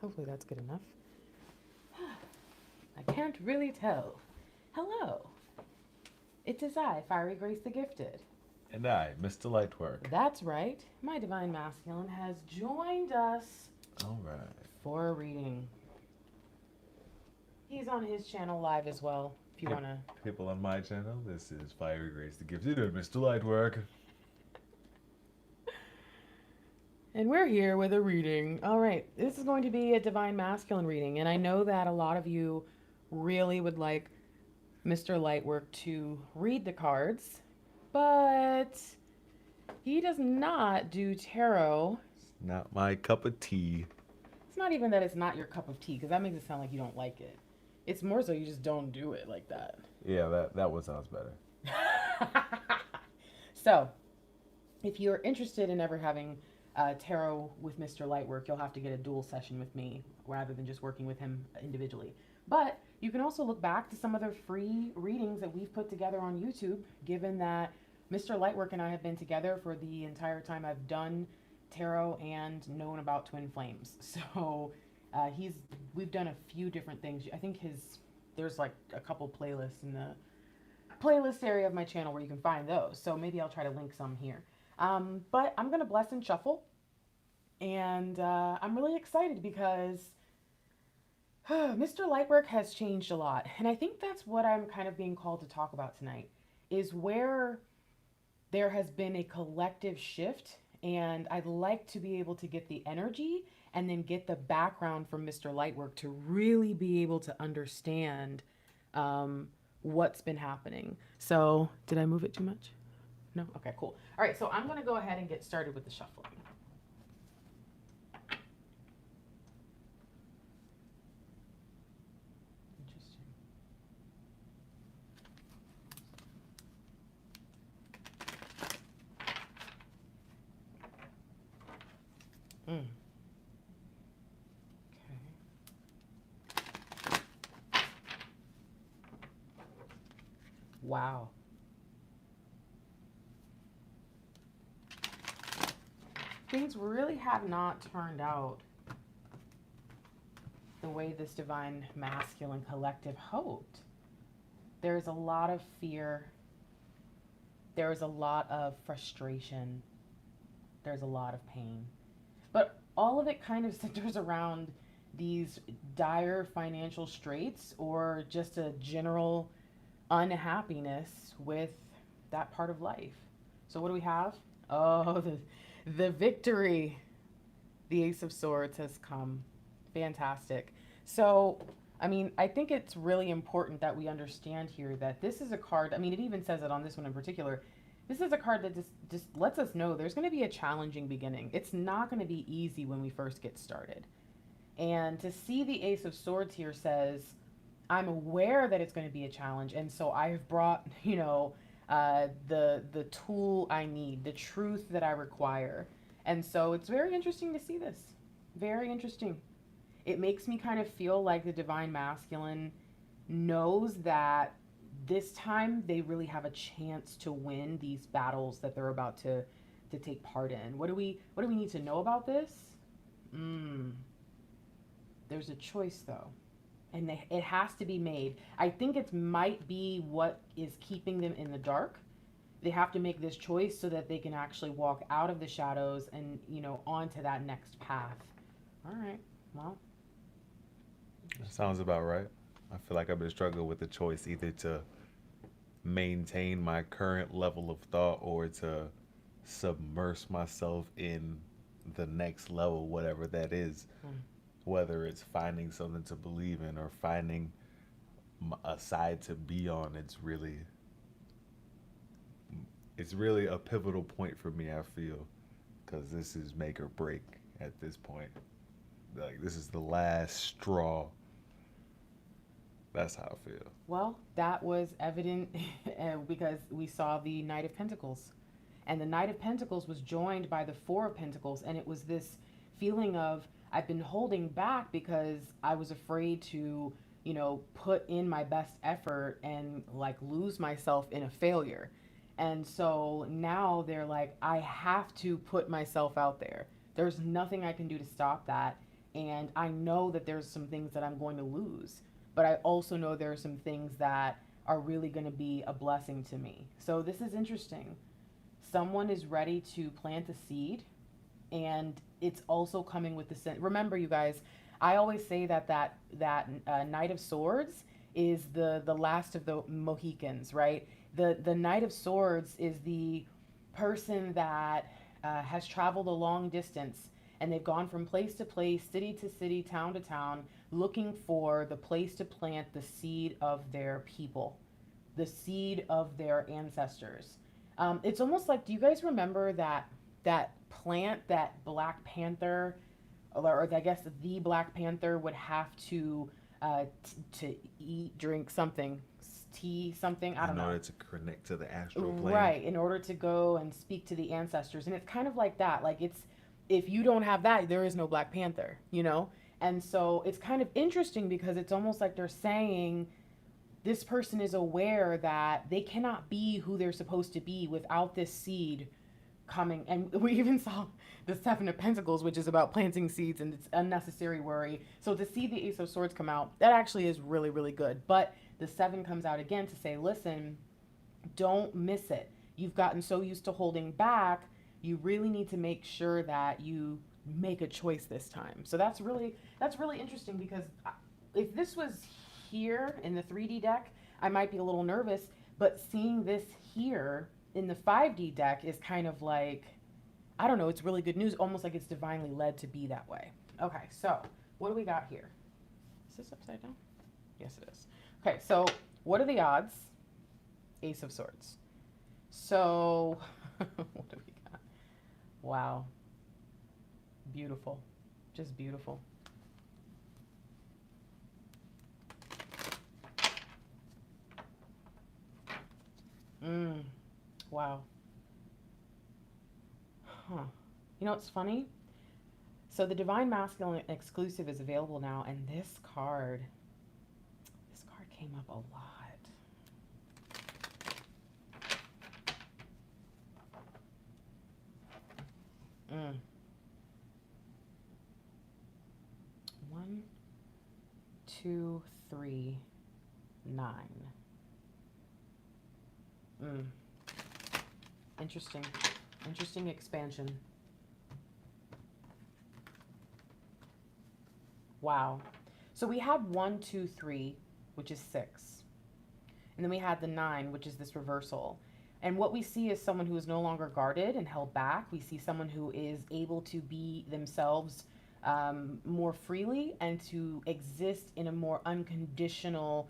Hopefully that's good enough. I can't really tell. Hello. It is I, Fiery Grace the Gifted. And I, Mr. Lightwork. That's right. My Divine Masculine has joined us All right. for a reading. He's on his channel live as well, if you want to. People on my channel, this is Fiery Grace the Gifted and Mr. Lightwork. And we're here with a reading. All right, this is going to be a Divine Masculine reading, and I know that a lot of you really would like Mr. Lightwork to read the cards, but he does not do tarot. It's not my cup of tea. It's not even that it's not your cup of tea, because that makes it sound like you don't like it. It's more so you just don't do it like that. Yeah, that one sounds better. So, if you're interested in ever having tarot with Mr. Lightwork, you'll have to get a dual session with me rather than just working with him individually. But you can also look back to some of the free readings that we've put together on YouTube, given that Mr. Lightwork and I have been together for the entire time I've done tarot and known about twin flames. So we've done a few different things. I think there's like a couple playlists in the playlist area of my channel where you can find those. So maybe I'll try to link some here. But I'm going to bless and shuffle. And I'm really excited because Mr. Lightwork has changed a lot. And I think that's what I'm kind of being called to talk about tonight, is where there has been a collective shift. And I'd like to be able to get the energy and then get the background from Mr. Lightwork to really be able to understand what's been happening. So did I move it too much? No? Okay, cool. All right, so I'm going to go ahead and get started with the shuffling. Interesting. Okay. Wow. Things really have not turned out the way this Divine Masculine collective hoped. There's a lot of fear. There's a lot of frustration. There's a lot of pain. But all of it kind of centers around these dire financial straits or just a general unhappiness with that part of life. So what do we have? Oh, the victory. The Ace of Swords has come. Fantastic. So, I mean, I think it's really important that we understand here that this is a card. I mean, it even says it on this one in particular. This is a card that just lets us know there's going to be a challenging beginning. It's not going to be easy when we first get started. And to see the Ace of Swords here says, I'm aware that it's going to be a challenge. And so I've brought, the tool I need, the truth that I require. And so it's very interesting to see this. Very interesting. It makes me kind of feel like the Divine Masculine knows that this time they really have a chance to win these battles that they're about to take part in. What do we need to know about this? There's a choice though. And it has to be made. I think it might be what is keeping them in the dark. They have to make this choice so that they can actually walk out of the shadows and, onto that next path. All right. Well. That sounds about right. I feel like I've been struggling with the choice either to maintain my current level of thought or to submerge myself in the next level, whatever that is. Whether it's finding something to believe in or finding a side to be on, it's really a pivotal point for me, I feel, because this is make or break at this point. Like, this is the last straw. That's how I feel. Well, that was evident because we saw the Knight of Pentacles. And the Knight of Pentacles was joined by the Four of Pentacles. And it was this feeling of, I've been holding back because I was afraid to, put in my best effort and like lose myself in a failure. And so now they're like, I have to put myself out there. There's nothing I can do to stop that. And I know that there's some things that I'm going to lose, but I also know there are some things that are really going to be a blessing to me. So this is interesting. Someone is ready to plant a seed, and it's also coming with the sin. Remember, you guys, I always say that Knight of Swords is the last of the Mohicans, right? The Knight of Swords is the person that has traveled a long distance, and they've gone from place to place, city to city, town to town, looking for the place to plant the seed of their people, the seed of their ancestors. It's almost like, do you guys remember that plant that Black Panther, or I guess the Black Panther would have to to eat, drink something, tea, something, I don't know. In order to connect to the astral plane. Right, in order to go and speak to the ancestors. And it's kind of like that. Like, it's, if you don't have that, there is no Black Panther, you know? And so it's kind of interesting because it's almost like they're saying this person is aware that they cannot be who they're supposed to be without this seed coming. And we even saw the Seven of Pentacles, which is about planting seeds, and it's unnecessary worry. So to see the Ace of Swords come out, that actually is really, really good. But the Seven comes out again to say, listen, don't miss it. You've gotten so used to holding back. You really need to make sure that you make a choice this time. So that's really interesting, because if this was here in the 3D deck, I might be a little nervous, but seeing this here in the 5D deck is kind of like, I don't know, it's really good news, almost like it's divinely led to be that way. Okay, so what do we got here? Is this upside down? Yes, it is. Okay, so what are the odds? Ace of Swords. So what do we got? Wow. Beautiful. Just beautiful. Wow. Huh. You know what's funny? So the Divine Masculine exclusive is available now, and this card came up a lot. One, two, three, 9. Interesting expansion. Wow. So we had 1, 2, 3, which is 6. And then we had the 9, which is this reversal. And what we see is someone who is no longer guarded and held back. We see someone who is able to be themselves more freely and to exist in a more unconditional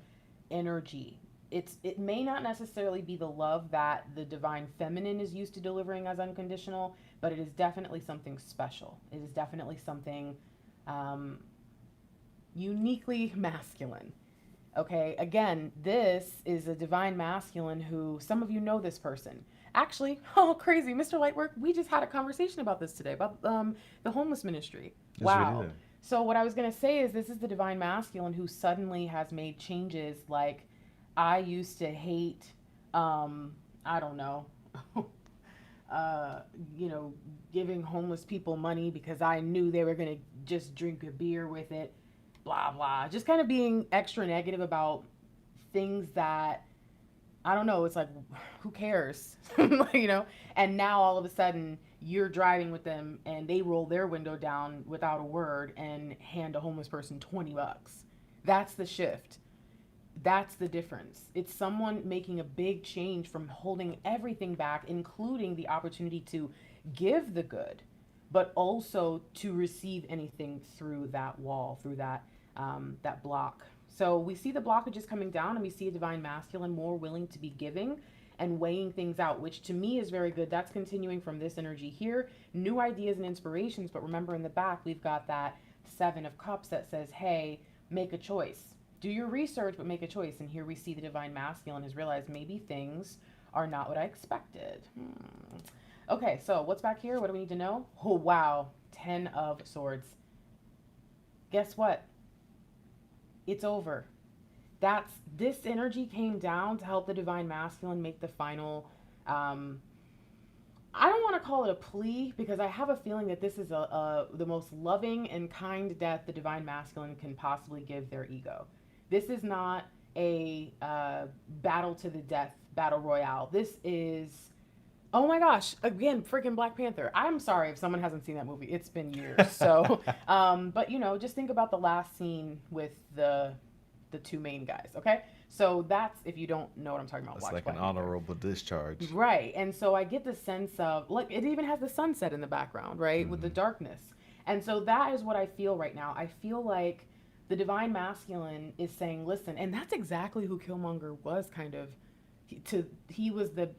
energy. It may not necessarily be the love that the divine feminine is used to delivering as unconditional, but it is definitely something special. It is definitely something uniquely masculine. Okay, again, this is a divine masculine who, some of you know this person. Actually, oh, crazy, Mr. Lightwork, we just had a conversation about this today, about the homeless ministry. Yes, wow. we did. So what I was going to say is this is the divine masculine who suddenly has made changes. Like, I used to hate, I don't know, giving homeless people money because I knew they were going to just drink a beer with it. Blah, blah. Just kind of being extra negative about things that, I don't know, it's like, who cares? And now all of a sudden you're driving with them and they roll their window down without a word and hand a homeless person $20. That's the shift. That's the difference. It's someone making a big change from holding everything back, including the opportunity to give the good, but also to receive anything through that wall, through that block. So we see the blockages coming down, and we see a divine masculine more willing to be giving and weighing things out, which to me is very good. That's continuing from this energy here. New ideas and inspirations, but remember in the back, we've got that 7 of Cups that says, hey, make a choice. Do your research, but make a choice. And here we see the divine masculine has realized maybe things are not what I expected. Okay, so what's back here? What do we need to know? Oh, wow. 10 of Swords. Guess what? It's over. This energy came down to help the divine masculine make the final I don't want to call it a plea because I have a feeling that this is the most loving and kind death the divine masculine can possibly give their ego. This is not a battle to the death battle royale. This is, oh my gosh, again, freaking Black Panther. I'm sorry if someone hasn't seen that movie. It's been years. So, but you know, just think about the last scene with the two main guys, okay? So that's, if you don't know what I'm talking about, It's watch like Black an Panther. honorable discharge. Right. And so I get the sense of, like, it even has the sunset in the background, right? With the darkness. And so that is what I feel right now. I feel like the divine masculine is saying, listen, and that's exactly who Killmonger was, kind of. He was the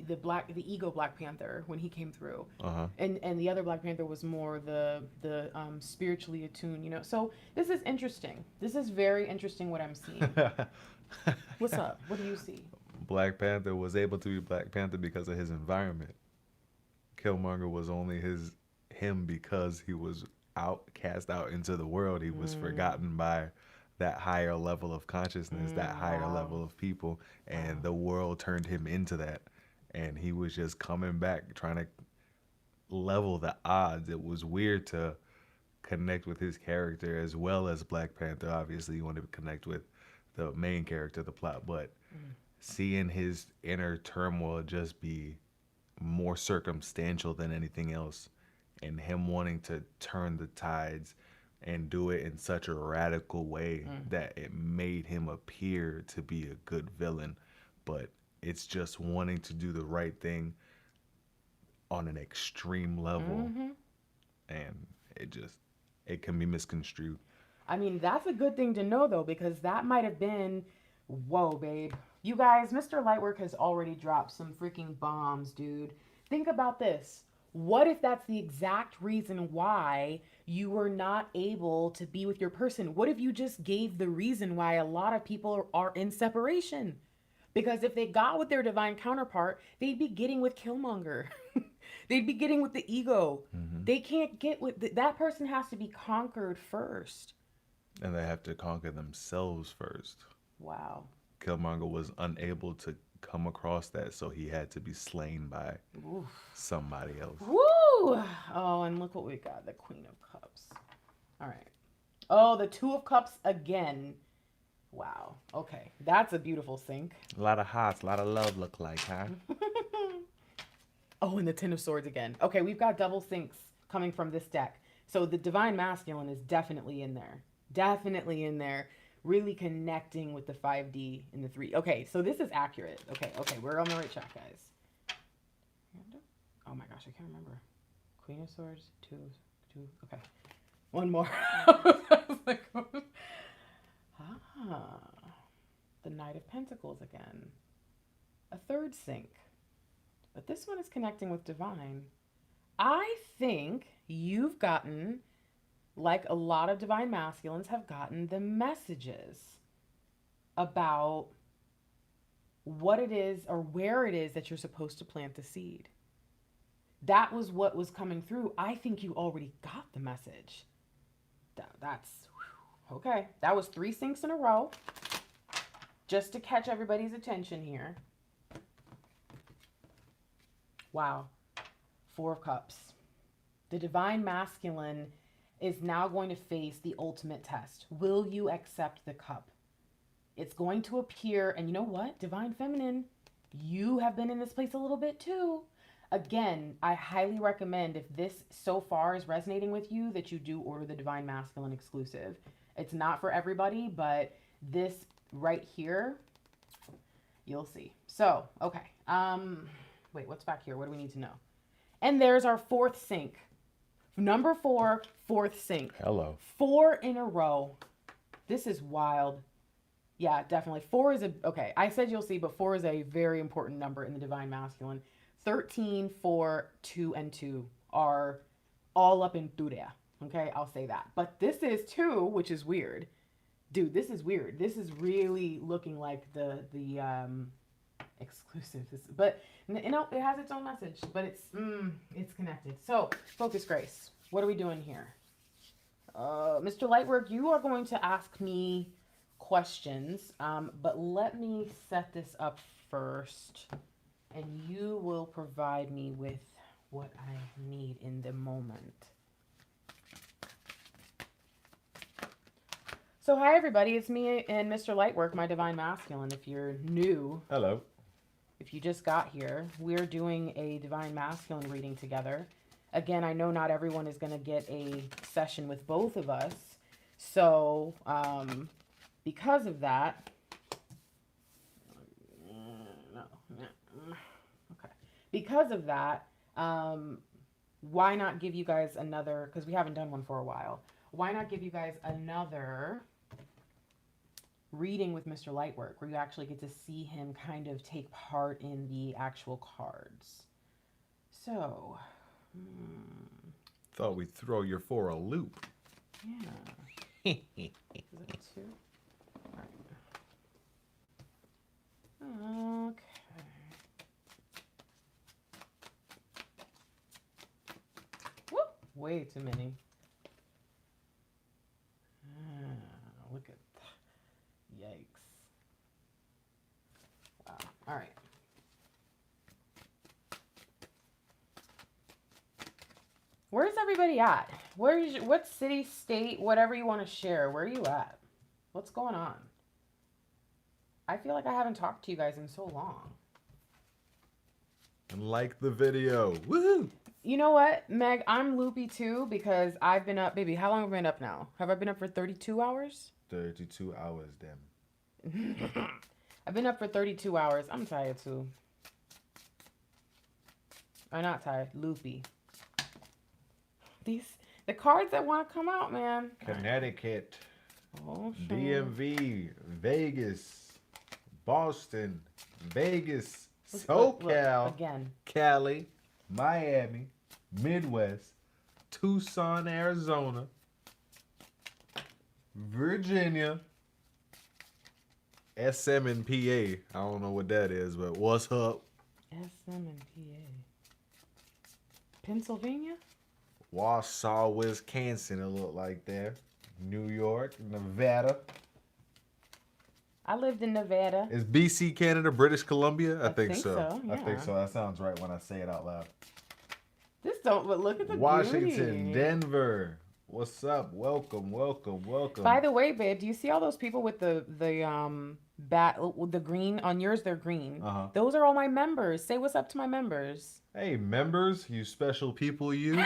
ego Black Panther when he came through. Uh-huh. And the other Black Panther was more the spiritually attuned, you know. So this is interesting. This is very interesting what I'm seeing. What's up? What do you see? Black Panther was able to be Black Panther because of his environment. Killmonger was only him because he was cast out into the world. He was forgotten by that higher level of consciousness, that higher level of people, and the world turned him into that. And he was just coming back, trying to level the odds. It was weird to connect with his character as well as Black Panther. Obviously, you want to connect with the main character, the plot, but seeing his inner turmoil just be more circumstantial than anything else, and him wanting to turn the tides and do it in such a radical way that it made him appear to be a good villain, but it's just wanting to do the right thing on an extreme level, and it can be misconstrued. I mean, that's a good thing to know, though, because that might have been, whoa, babe. You guys, Mr. Lightwork has already dropped some freaking bombs, dude. Think about this. What if that's the exact reason why you were not able to be with your person? What if you just gave the reason why a lot of people are in separation? Because if they got with their divine counterpart, they'd be getting with Killmonger. They'd be getting with the ego. They can't get with that person has to be conquered first. And they have to conquer themselves first. Wow. Killmonger was unable to come across that, so he had to be slain by somebody else. Woo! Oh, and look what we got. The Queen of Cups. All right. Oh, the Two of Cups again. Wow. Okay. That's a beautiful sync. A lot of hearts, a lot of love look like, huh? Oh, and the Ten of Swords again. Okay, we've got double syncs coming from this deck. So the Divine Masculine is definitely in there. Definitely in there. Really connecting with the 5D and the 3. Okay, so this is accurate. Okay, we're on the right track, guys. Oh my gosh, I can't remember. Queen of Swords, two. Okay, one more. The Knight of Pentacles again. A third sync. But this one is connecting with Divine. I think you've gotten, like a lot of divine masculines have gotten, the messages about what it is or where it is that you're supposed to plant the seed. That was what was coming through. I think you already got the message. That's okay. That was 3 syncs in a row. Just to catch everybody's attention here. Wow. 4 of Cups. The divine masculine is now going to face the ultimate test. Will you accept the cup? It's going to appear, and you know what? Divine feminine, you have been in this place a little bit too. Again, I highly recommend, if this so far is resonating with you, that you do order the divine masculine exclusive. It's not for everybody, but this right here, you'll see. So, okay. Wait, what's back here? What do we need to know? And there's our 4th sync. Number 4, 4th sync. Hello. 4 in a row. This is wild. Yeah, definitely. 4 is okay, I said you'll see, but 4 is a very important number in the divine masculine. 13, 4, 2, and 2 are all up in Turea. Okay, I'll say that. But this is 2, which is weird. Dude, this is weird. This is really looking like the exclusive. But you know, it has its own message, but it's connected. So, Focus Grace, what are we doing here? Mr. Lightwork, you are going to ask me questions, but let me set this up first, and you will provide me with what I need in the moment. So hi everybody, it's me and Mr. Lightwork, my divine masculine. If you're new, Hello. if you just got here, we're doing a divine masculine reading together. Again, I know not everyone is going to get a session with both of us. So, because of that, because of that, why not give you guys another, because we haven't done one for a while, why not give you guys another reading with Mr. Lightwork, where you actually get to see him kind of take part in the actual cards. So, Thought we'd throw you for a loop. yeah. Is it two? All right. Okay. Woo! Way too many. Look at that. Yikes. Wow. All right. Where's everybody at? What city, state, whatever you want to share? Where are you at? What's going on? I feel like I haven't talked to you guys in so long. And like the video. Woohoo! You know what, Meg? I'm loopy too because I've been up, baby. How long have I been up now? Have I been up for 32 hours? 32 hours, damn. I've been up for 32 hours. I'm tired too. I'm not tired. Loopy. The cards that want to come out, man. Connecticut, Oh, sure. DMV, Vegas, Boston, Vegas, Look, SoCal, again. Cali, Miami, Midwest, Tucson, Arizona, Virginia, SM and PA. I don't know what that is, but what's up? SM and PA. Pennsylvania? Wausau, Wisconsin, it looked like there. New York, Nevada. I lived in Nevada. Is BC Canada, British Columbia? I think so. Yeah. I think so. That sounds right when I say it out loud. Just don't, but look at the Washington, beauty. Denver. What's up? Welcome, welcome, welcome. By the way, babe, do you see all those people with the green on yours? They're green. Uh-huh. Those are all my members. Say what's up to my members. Hey, members, you special people, you.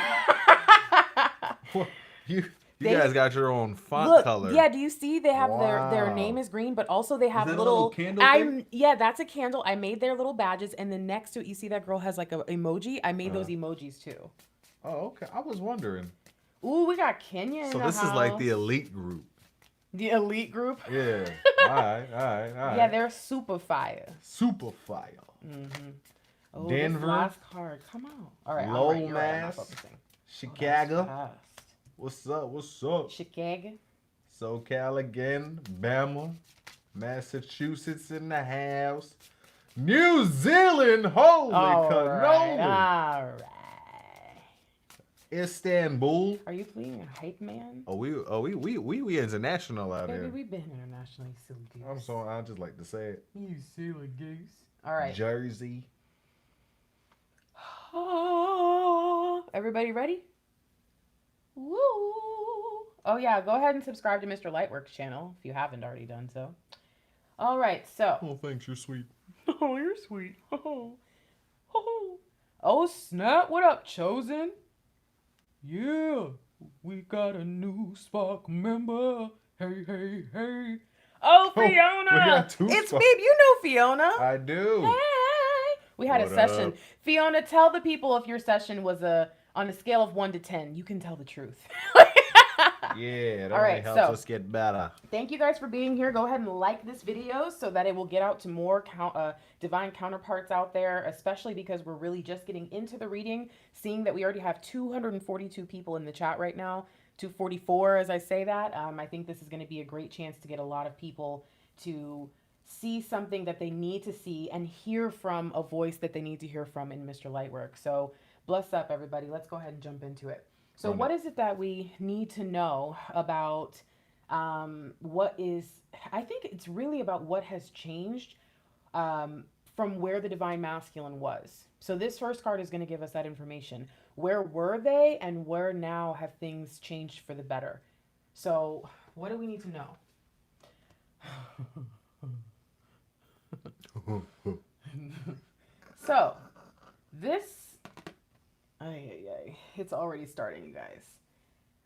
you guys got your own font color. Yeah, do you see they have Wow. their name is green, but also they have Is that a little candle thing? Yeah, that's a candle. I made their little badges, and then next to it, you see that girl has like a emoji. I made those emojis too. Oh, okay. I was wondering. Ooh, we got Kenya in So the this house. is like the elite group. The elite group. Yeah. all right. Yeah, they're super fire. Super fire. Mm-hmm. Oh, Denver. This last card. Come on. All right. Lowell, you're right, I'm not Mass. focusing. Chicago. Fast. What's up? What's up? Chicago. SoCal again. Bama. Massachusetts in the house. New Zealand. Holy cannoli. All right. Istanbul. Are you playing a hype man? We international out Baby, here. we've been internationally, silly goose. I'm sorry, I just like to say it. You silly goose. All right. Jersey. Everybody ready? Woo! Oh yeah, go ahead and subscribe to Mr. Lightwork's channel if you haven't already done so. All right, so. Oh, thanks, you're sweet. Oh, you're sweet. Oh, snap. What up, Chosen? Yeah, we got a new Spark member. Hey, hey, hey. Oh, Fiona. we got two it's Spark. babe. You know Fiona. I do. Hey. We had What a session. up? Fiona, tell the people if your session was on a scale of 1 to 10. You can tell the truth. Yeah, it All only right, helps so- us get better. Thank you guys for being here. Go ahead and like this video so that it will get out to more divine counterparts out there, especially because we're really just getting into the reading, seeing that we already have 242 people in the chat right now, 244 as I say that. I think this is going to be a great chance to get a lot of people to see something that they need to see and hear from a voice that they need to hear from in Mr. Lightwork. So bless up, everybody. Let's go ahead and jump into it. So what is it that we need to know about I think it's really about what has changed from where the divine masculine was. So this first card is going to give us that information. Where were they and where now have things changed for the better? So what do we need to know? So this, it's already starting, you guys.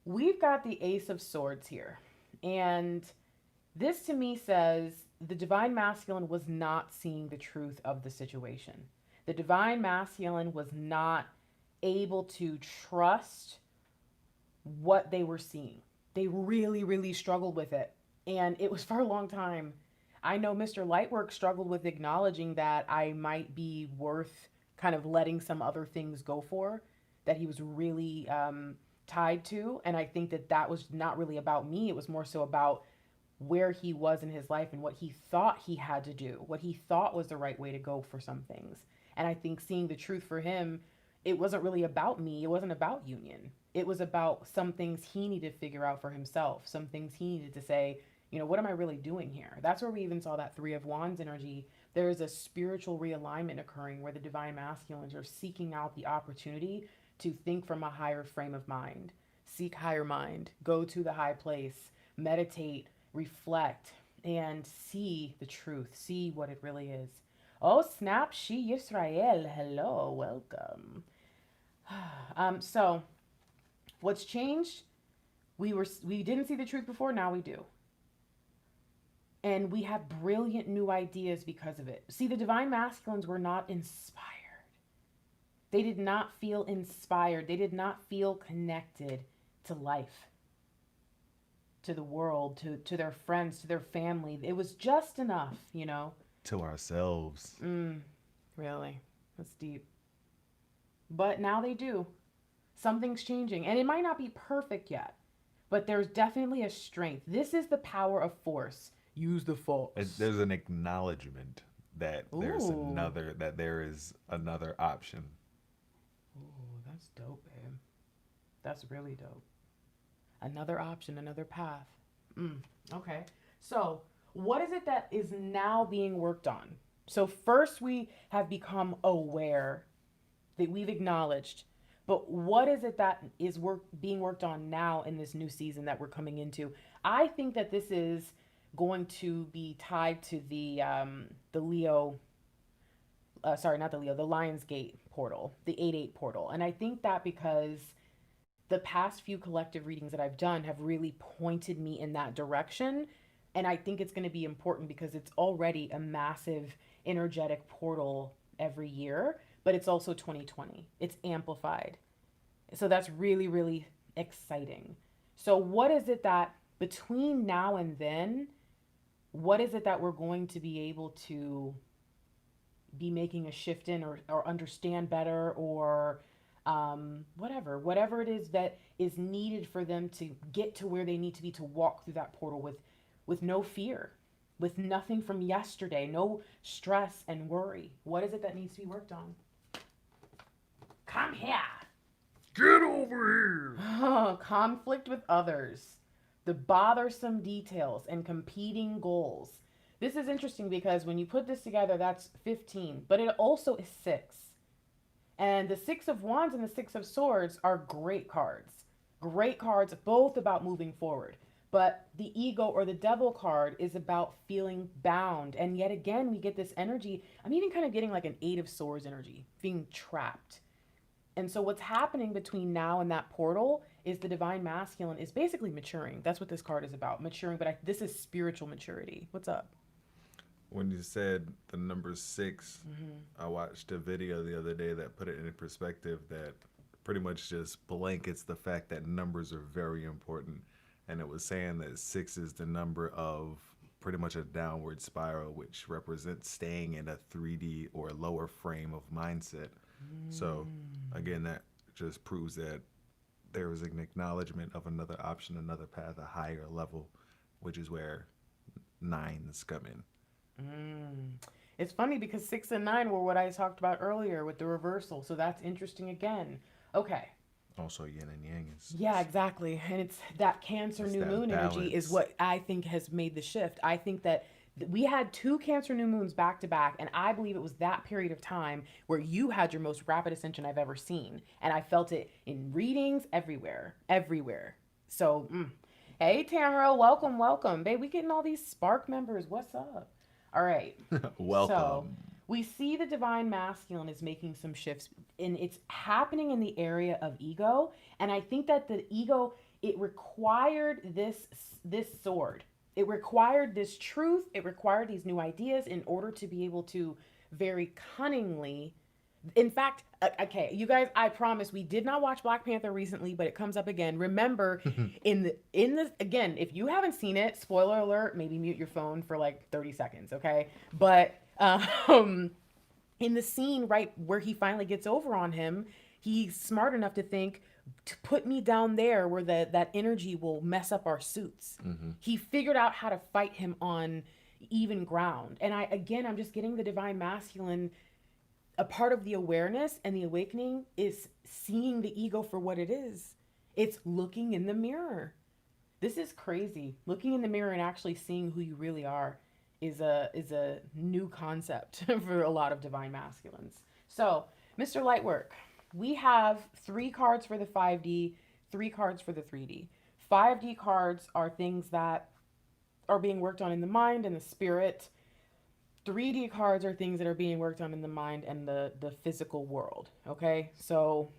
We've got the Ace of Swords here. And this to me says the divine masculine was not seeing the truth of the situation. The divine masculine was not able to trust what they were seeing. They really, really struggled with it. And it was for a long time. I know Mr. Lightwork struggled with acknowledging that I might be worth kind of letting some other things go for, that he was really tied to. And I think that that was not really about me. It was more so about where he was in his life and what he thought he had to do, what he thought was the right way to go for some things. And I think seeing the truth for him, it wasn't really about me. It wasn't about union. It was about some things he needed to figure out for himself, some things he needed to say, you know, what am I really doing here? That's where we even saw that Three of Wands energy. There is a spiritual realignment occurring where the divine masculines are seeking out the opportunity to think from a higher frame of mind, seek higher mind, go to the high place, meditate, reflect, and see the truth, see what it really is. Oh, snap, she Yisrael. Hello, welcome. So what's changed? We didn't see the truth before, now we do. And we have brilliant new ideas because of it. See, the divine masculines were not inspired. They did not feel inspired. They did not feel connected to life, to the world, to their friends, to their family. It was just enough, you know. To ourselves. Really? That's deep. But now they do. Something's changing. And it might not be perfect yet, but there's definitely a strength. This is the power of force. Use the force. There's an acknowledgement that there is another option. Ooh, that's dope, babe. That's really dope. Another option, another path. Okay. So what is it that is now being worked on? So first we have become aware that we've acknowledged, but what is it that is being worked on now in this new season that we're coming into? I think that this is going to be tied to the Leo, the Lionsgate portal, the 8/8 portal. And I think that because the past few collective readings that I've done have really pointed me in that direction. And I think it's going to be important because it's already a massive energetic portal every year, but it's also 2020. It's amplified. So that's really, really exciting. So what is it that between now and then, what is it that we're going to be able to be making a shift in or understand better or whatever it is that is needed for them to get to where they need to be to walk through that portal with no fear, with nothing from yesterday, no stress and worry. What is it that needs to be worked on? Come here. Get over here. Conflict with others, the bothersome details and competing goals. This is interesting because when you put this together, that's 15, but it also is 6. And the 6 of Wands and the 6 of Swords are great cards. Great cards, both about moving forward. But the ego or the devil card is about feeling bound. And yet again, we get this energy. I'm even kind of getting like an 8 of Swords energy, being trapped. And so what's happening between now and that portal is the divine masculine is basically maturing. That's what this card is about, maturing. But this is spiritual maturity. What's up? When you said the number 6, I watched a video the other day that put it in perspective that pretty much just blankets the fact that numbers are very important. And it was saying that 6 is the number of pretty much a downward spiral, which represents staying in a 3D or lower frame of mindset. So again, that just proves that there is an acknowledgement of another option, another path, a higher level, which is where 9s come in. It's funny because 6 and 9 were what I talked about earlier with the reversal. So that's interesting again. Okay. Also yin and yang is. Yeah, exactly. And it's that Cancer new moon energy is what I think has made the shift. I think that We had 2 Cancer new moons back to back, and I believe it was that period of time where you had your most rapid ascension I've ever seen. And I felt it in readings everywhere, everywhere. So, hey, Tamara, welcome, welcome. Babe, we getting all these Spark members. What's up? All right. So, Welcome. we see the divine masculine is making some shifts, and it's happening in the area of ego. And I think that the ego, it required this sword. It required this truth. It required these new ideas in order to be able to very cunningly. In fact, okay, you guys, I promise we did not watch Black Panther recently, but it comes up again. Remember, in the again, if you haven't seen it, spoiler alert, maybe mute your phone for like 30 seconds, okay? But in the scene right where he finally gets over on him, he's smart enough to think, to put me down there where that energy will mess up our suits. He figured out how to fight him on even ground. And I'm just getting the divine masculine. A part of the awareness and the awakening is seeing the ego for what it is. It's looking in the mirror. This is crazy. Looking in the mirror and actually seeing who you really are is a new concept for a lot of divine masculines. So, Mr. Lightwork, we have 3 cards for the 5D, 3 cards for the 3D. 5D cards are things that are being worked on in the mind and the spirit. 3D cards are things that are being worked on in the mind and the physical world. Okay? So,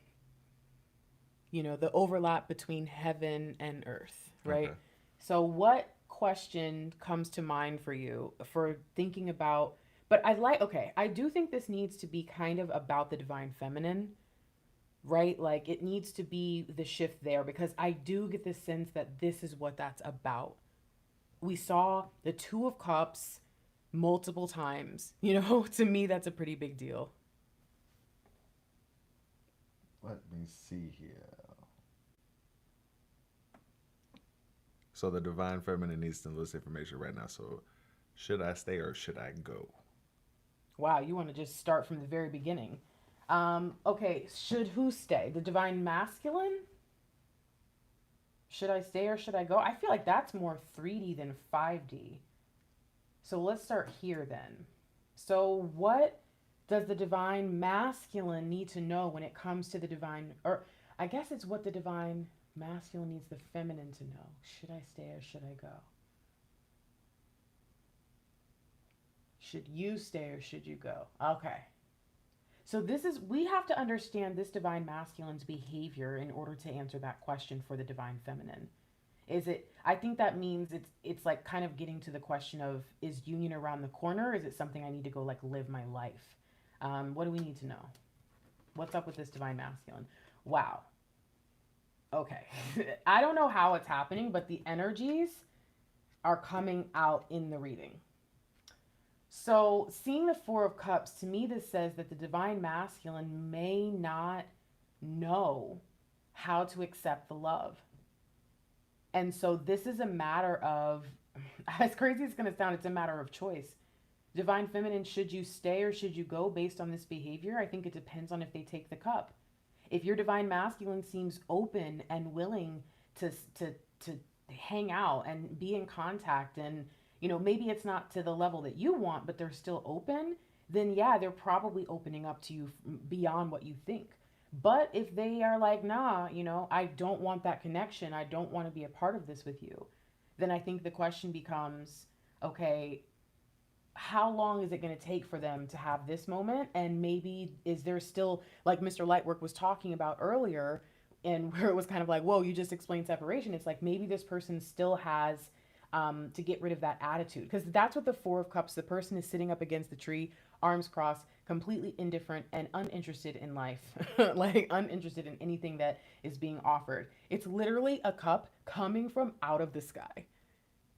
the overlap between heaven and earth, right? Okay. So, what question comes to mind for you for thinking about? But I do think this needs to be kind of about the divine feminine, right? Like it needs to be the shift there because I do get the sense that this is what that's about. We saw the 2 of Cups multiple times. To me, that's a pretty big deal. Let me see here. So the divine feminine needs some of this information right now. So should I stay or should I go? Wow, you want to just start from the very beginning. Okay, should who stay? The divine masculine? Should I stay or should I go? I feel like that's more 3D than 5D. So let's start here then. So what does the divine masculine need to know when it comes to the divine, or I guess it's what the divine masculine needs the feminine to know. Should I stay or should I go? Should you stay or should you go? Okay. So we have to understand this divine masculine's behavior in order to answer that question for the divine feminine. I think that means it's like kind of getting to the question of, is union around the corner? Or is it something I need to go like live my life? What do we need to know? What's up with this divine masculine? Wow. Okay. I don't know how it's happening, but the energies are coming out in the reading. So seeing the 4 of Cups, to me, this says that the divine masculine may not know how to accept the love. And so this is a matter of, as crazy as it's going to sound, it's a matter of choice. Divine feminine, should you stay or should you go based on this behavior? I think it depends on if they take the cup. If your divine masculine seems open and willing to hang out and be in contact, and maybe it's not to the level that you want, but they're still open, then yeah, they're probably opening up to you beyond what you think. But if they are like, nah, I don't want that connection, I don't want to be a part of this with you, then I think the question becomes, okay, how long is it going to take for them to have this moment? And maybe is there still, like Mr. Lightwork was talking about earlier, and where it was kind of like, whoa, you just explained separation. It's like maybe this person still has to get rid of that attitude. Because that's what the 4 of Cups, the person is sitting up against the tree, arms crossed, completely indifferent and uninterested in life, like uninterested in anything that is being offered. It's literally a cup coming from out of the sky.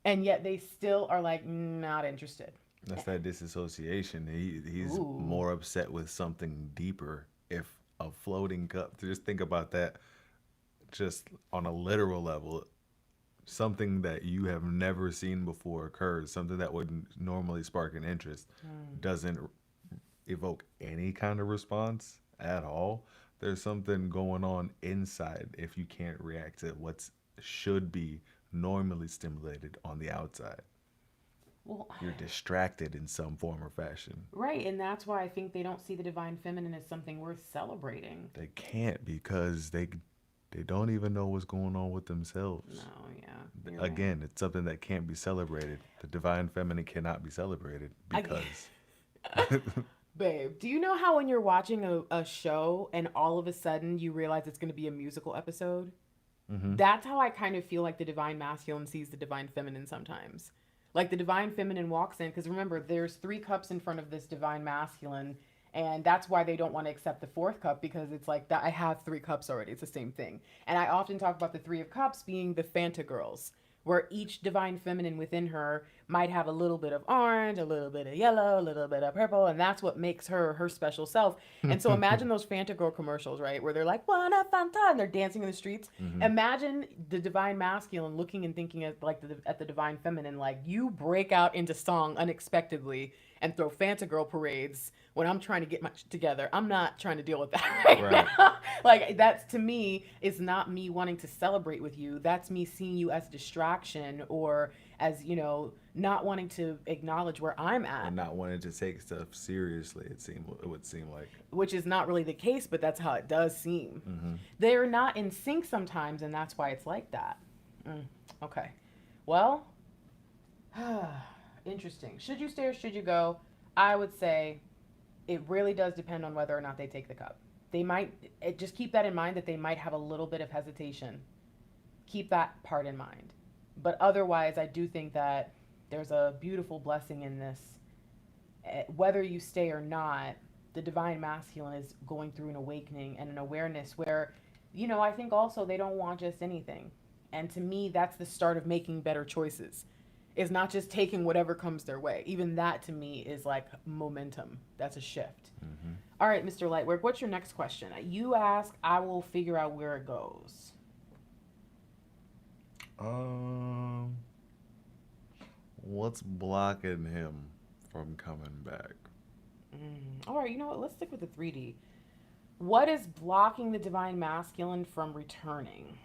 And yet they still are like, not interested. That's that disassociation. He's Ooh. more upset with something deeper. If a floating cup, just think about that just on a literal level. Something that you have never seen before occurs, something that would normally spark an interest, doesn't evoke any kind of response at all. There's something going on inside if you can't react to what should be normally stimulated on the outside. Well, You're distracted in some form or fashion. right, and that's why I think they don't see the divine feminine as something worth celebrating. They can't because they don't even know what's going on with themselves. No, yeah. You're Again, it's something that can't be celebrated. The divine feminine cannot be celebrated because right. Babe, do you know how when you're watching a show and all of a sudden you realize it's going to be a musical episode? Mhm. That's how I kind of feel like the divine masculine sees the divine feminine sometimes. Like the divine feminine walks in, because remember, there's 3 cups in front of this divine masculine, and that's why they don't want to accept the 4th cup, because it's like that I have 3 cups already. It's the same thing. And I often talk about the 3 of cups being the Fanta girls, where each divine feminine within her might have a little bit of orange, a little bit of yellow, a little bit of purple, and that's what makes her her special self. And so imagine those Fanta girl commercials, right, where they're like, "Wanna Fanta," and they're dancing in the streets. Imagine the divine masculine looking and thinking at like at the divine feminine, like, you break out into song unexpectedly and throw Fanta girl parades when I'm trying to get my together. I'm not trying to deal with that right now. Like, that's, to me, is not me wanting to celebrate with you. That's me seeing you as distraction, or as, you know, not wanting to acknowledge where I'm at. And not wanting to take stuff seriously, it would seem like. Which is not really the case, but that's how it does seem. They're not in sync sometimes, and that's why it's like that. Okay. Well, interesting. Should you stay or should you go? I would say it really does depend on whether or not they take the cup. They might, just keep that in mind, that they might have a little bit of hesitation. Keep that part in mind. But otherwise, I do think that there's a beautiful blessing in this. Whether you stay or not, the divine masculine is going through an awakening and an awareness where, you know, I think also they don't want just anything. And to me, that's the start of making better choices. Is not just taking whatever comes their way. Even that, to me, is like momentum. That's a shift. All right, Mr. Lightwork, what's your next question? You ask, I will figure out where it goes. What's blocking him from coming back? All right, you know what? Let's stick with the 3D. What is blocking the divine masculine from returning?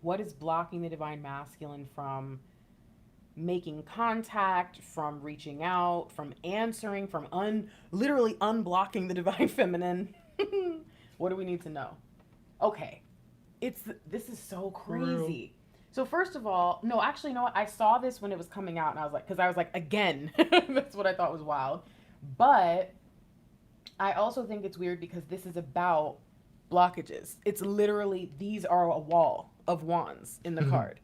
What is blocking the divine masculine from making contact, from reaching out, from answering, from literally unblocking the divine feminine? What do we need to know? Okay. This is so crazy. So first of all, no, actually, you know what? I saw this when it was coming out, and I was like, again. That's what I thought was wild. But I also think it's weird because this is about blockages. It's literally, these are a wall of wands in the card.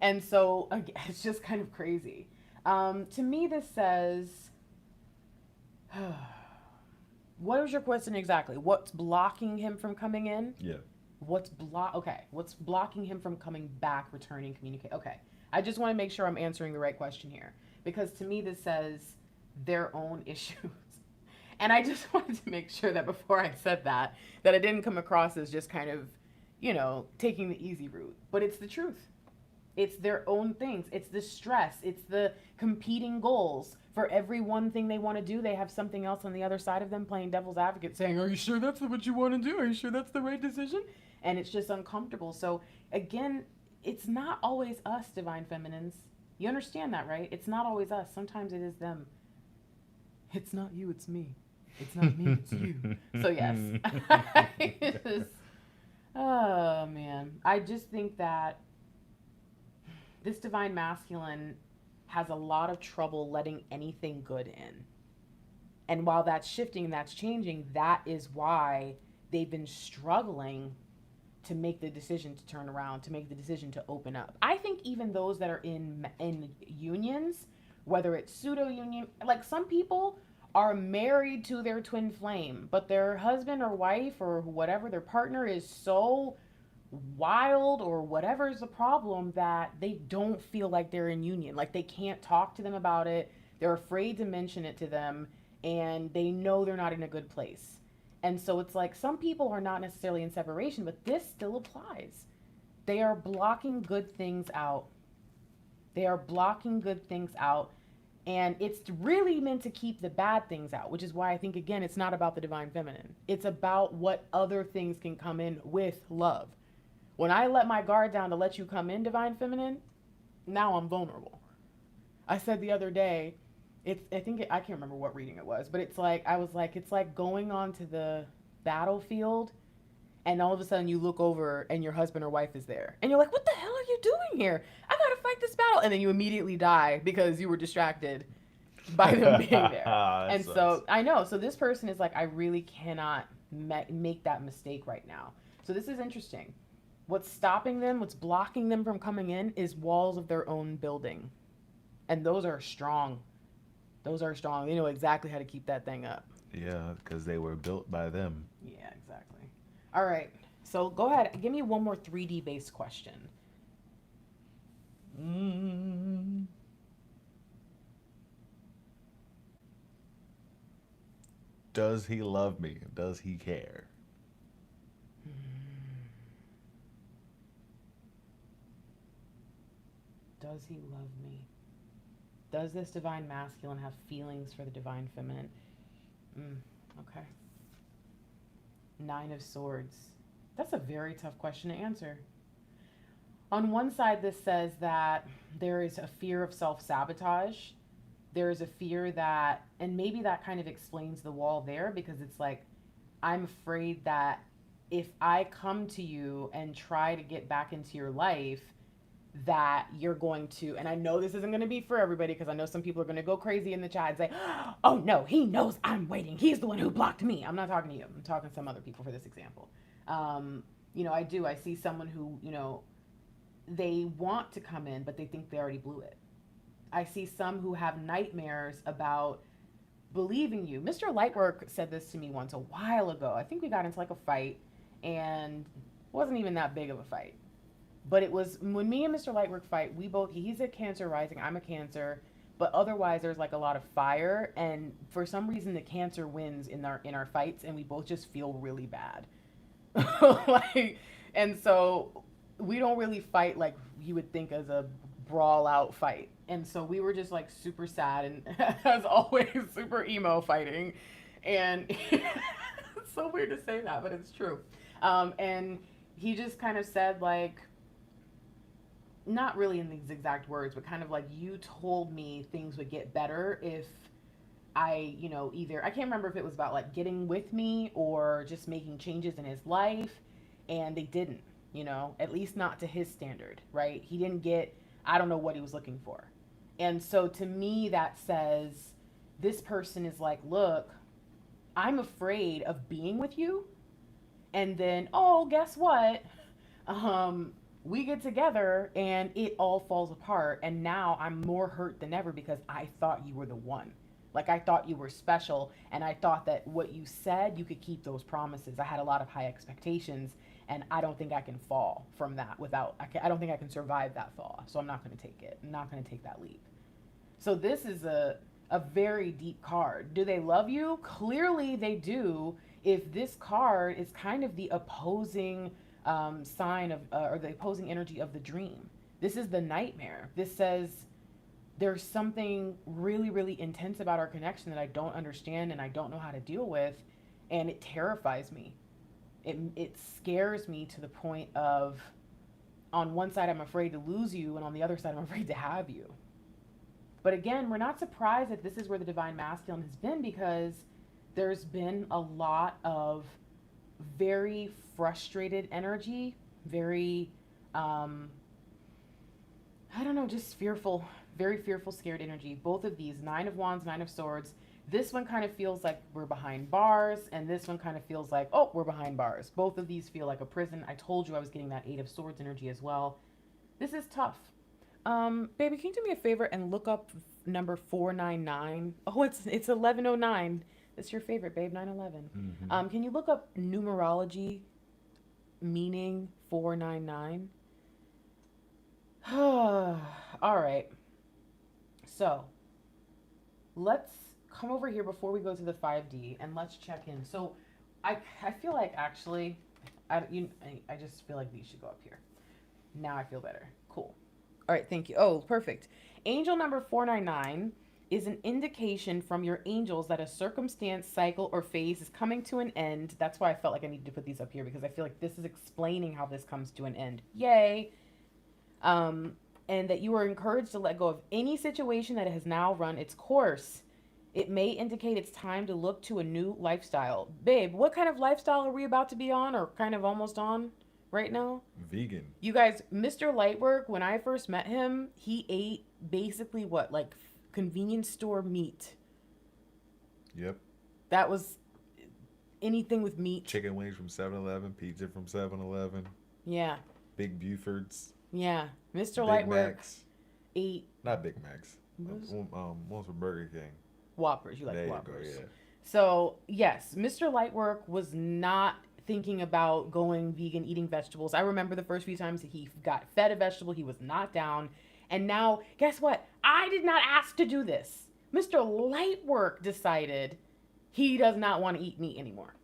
And so, again, it's just kind of crazy. To me, this says, what was your question exactly? What's blocking him from coming in? Yeah. What's blocking him from coming back, returning, communicate? Okay. I just want to make sure I'm answering the right question here, because to me, this says their own issues. And I just wanted to make sure that before I said that it didn't come across as just kind of, you know, taking the easy route. But it's the truth. It's their own things. It's the stress. It's the competing goals. For every one thing they want to do, they have something else on the other side of them playing devil's advocate, saying, are you sure that's what you want to do? Are you sure that's the right decision? And it's just uncomfortable. So again, it's not always us, divine feminines. You understand that, right? It's not always us. Sometimes it is them. It's not you, it's me. It's not me, it's you. So yes. Oh man. I just think that this divine masculine has a lot of trouble letting anything good in. And while that's shifting and that's changing, that is why they've been struggling to make the decision to turn around, to make the decision to open up. I think even those that are in unions, whether it's pseudo union, like some people are married to their twin flame, but their husband or wife or whatever, their partner, is so wild or whatever is the problem that they don't feel like they're in union. Like they can't talk to them about it. They're afraid to mention it to them, and they know they're not in a good place. And so it's like some people are not necessarily in separation, but this still applies. They are blocking good things out. They are blocking good things out. And it's really meant to keep the bad things out, which is why I think, again, it's not about the divine feminine. It's about what other things can come in with love. When I let my guard down to let you come in, divine feminine, now I'm vulnerable. I said the other day, I can't remember what reading it was, but it's like, I was like, it's like going onto the battlefield and all of a sudden you look over and your husband or wife is there. And you're like, what the hell are you doing here? I gotta fight this battle. And then you immediately die because you were distracted by them being there. That And sucks. so I know. So this person is like, I really cannot make that mistake right now. So this is interesting. What's stopping them, what's blocking them from coming in is walls of their own building. And those are strong. Those are strong. They know exactly how to keep that thing up. Yeah, because they were built by them. Yeah, exactly. All right. So go ahead. Give me one more 3D based question. Does he love me? Does he care? Does he love me? Does this divine masculine have feelings for the divine feminine? Okay. 9 of Swords. That's a very tough question to answer. On one side, this says that there is a fear of self-sabotage. There is a fear that, and maybe that kind of explains the wall there, because it's like, I'm afraid that if I come to you and try to get back into your life, that you're going to, and I know this isn't going to be for everybody, because I know some people are going to go crazy in the chat and say, oh no, he knows I'm waiting. He's the one who blocked me. I'm not talking to you. I'm talking to some other people for this example. I see someone who, they want to come in, but they think they already blew it. I see some who have nightmares about believing you. Mr. Lightwork said this to me once a while ago. I think we got into like a fight, and it wasn't even that big of a fight. But it was when me and Mr. Lightwork fight, he's a Cancer rising, I'm a Cancer, but otherwise there's like a lot of fire, and for some reason the Cancer wins in our fights, and we both just feel really bad. And so we don't really fight like you would think as a brawl out fight. And so we were just like super sad and as always super emo fighting. And it's so weird to say that, but it's true. And he just kind of said like, not really in these exact words, but kind of like, you told me things would get better if I, either, I can't remember if it was about like getting with me or just making changes in his life. And they didn't, at least not to his standard, right? He didn't get, I don't know what he was looking for. And so to me, that says this person is like, look, I'm afraid of being with you. And then, oh, guess what? We get together and it all falls apart. And now I'm more hurt than ever because I thought you were the one. Like, I thought you were special. And I thought that what you said, you could keep those promises. I had a lot of high expectations. And I don't think I can fall from that I don't think I can survive that fall. So I'm not going to take it. I'm not going to take that leap. So this is a very deep card. Do they love you? Clearly they do. If this card is kind of the opposing sign of, or the opposing energy of the dream. This is the nightmare. This says there's something really, really intense about our connection that I don't understand and I don't know how to deal with. And it terrifies me. It scares me to the point of, on one side, I'm afraid to lose you, and on the other side, I'm afraid to have you. But again, we're not surprised that this is where the divine masculine has been, because there's been a lot of very frustrated energy, very, just fearful, very fearful, scared energy. Both of these, 9 of Wands, 9 of Swords. This one kind of feels like we're behind bars, and this one kind of feels like, oh, we're behind bars. Both of these feel like a prison. I told you I was getting that 8 of Swords energy as well. This is tough. Baby, can you do me a favor and look up number 499? Oh, it's 1109. That's your favorite, babe, 911. Mm-hmm. Can you look up numerology meaning 499? All right. So let's come over here before we go to the 5D and let's check in. So I feel like actually, I just feel like these should go up here. Now I feel better. Cool. All right, thank you. Oh, perfect. Angel number 499 is an indication from your angels that a circumstance, cycle, or phase is coming to an end. That's why I felt like I needed to put these up here, because I feel like this is explaining how this comes to an end. Yay. and that you are encouraged to let go of any situation that has now run its course. It may indicate it's time to look to a new lifestyle. Babe, what kind of lifestyle are we about to be on, or kind of almost on right now? Vegan. You guys, Mr. Lightwork, when I first met him, he ate basically what, like convenience store meat. Yep. That was anything with meat. Chicken wings from 7-Eleven, pizza from 7-Eleven, Yeah, Big Bufords, yeah. Mr. Big Lightwork Macs. ate Not Big Macs. Those- One's from Burger King. Whoppers. You like There Whoppers. you go, yeah. So, yes, Mr. Lightwork was not thinking about going vegan, eating vegetables. I remember the first few times that he got fed a vegetable, he was not down. And now, guess what? I did not ask to do this. Mr. Lightwork decided he does not want to eat meat anymore.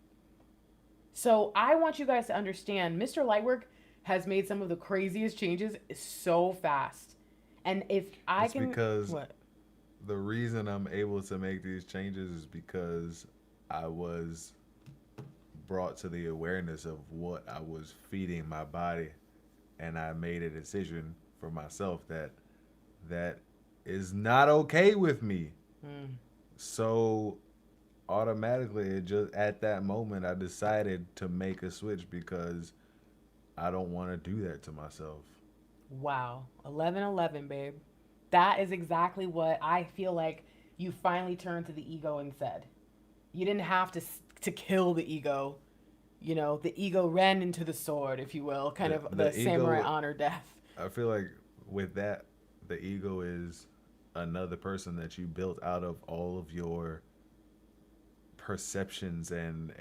So, I want you guys to understand Mr. Lightwork has made some of the craziest changes so fast. And if I It's can. because What? the reason I'm able to make these changes is because I was brought to the awareness of what I was feeding my body, and I made a decision for myself that is not okay with me. So automatically, it just at that moment I decided to make a switch because I don't want to do that to myself. Wow. 11-11, babe. That is exactly what I feel like you finally turned to the ego and said. You didn't have to kill the ego. You know, the ego ran into the sword, if you will, kind of the ego- samurai honor death. I feel like with that, the ego is another person that you built out of all of your perceptions and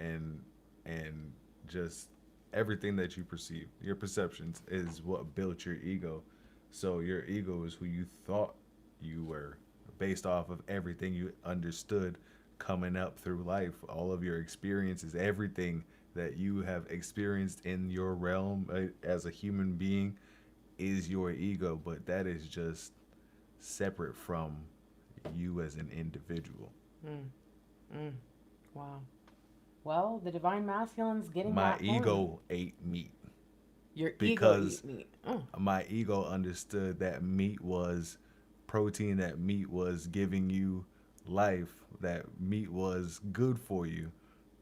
just everything that you perceive. Your perceptions is what built your ego. So your ego is who you thought you were based off of everything you understood coming up through life, all of your experiences, everything that you have experienced in your realm as a human being is your ego, but that is just separate from you as an individual. Wow. Well, the divine masculine's getting My that for ego you. ate meat. Your because ego eat meat. Oh. My ego understood that meat was protein, that meat was giving you life, that meat was good for you.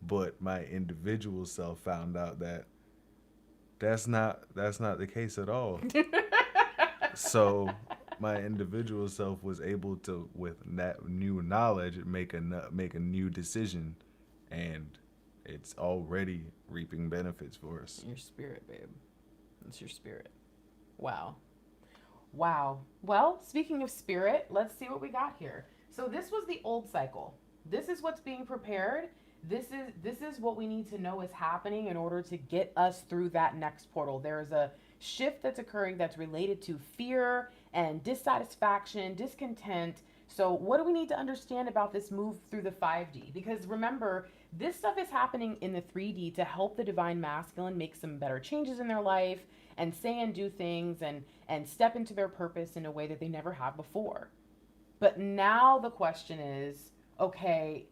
But my individual self found out that that's not the case at all. So my individual self was able to, with that new knowledge, make a new decision, and it's already reaping benefits for us. Your spirit, babe. It's your spirit. Wow. Wow. Well, speaking of spirit, let's see what we got here. So this was the old cycle. This is what's being prepared. This is what we need to know is happening in order to get us through that next portal. There is a shift that's occurring that's related to fear and dissatisfaction, discontent. So what do we need to understand about this move through the 5D? Because remember, this stuff is happening in the 3D to help the divine masculine make some better changes in their life and say and do things and step into their purpose in a way that they never have before. But now the question is, okay,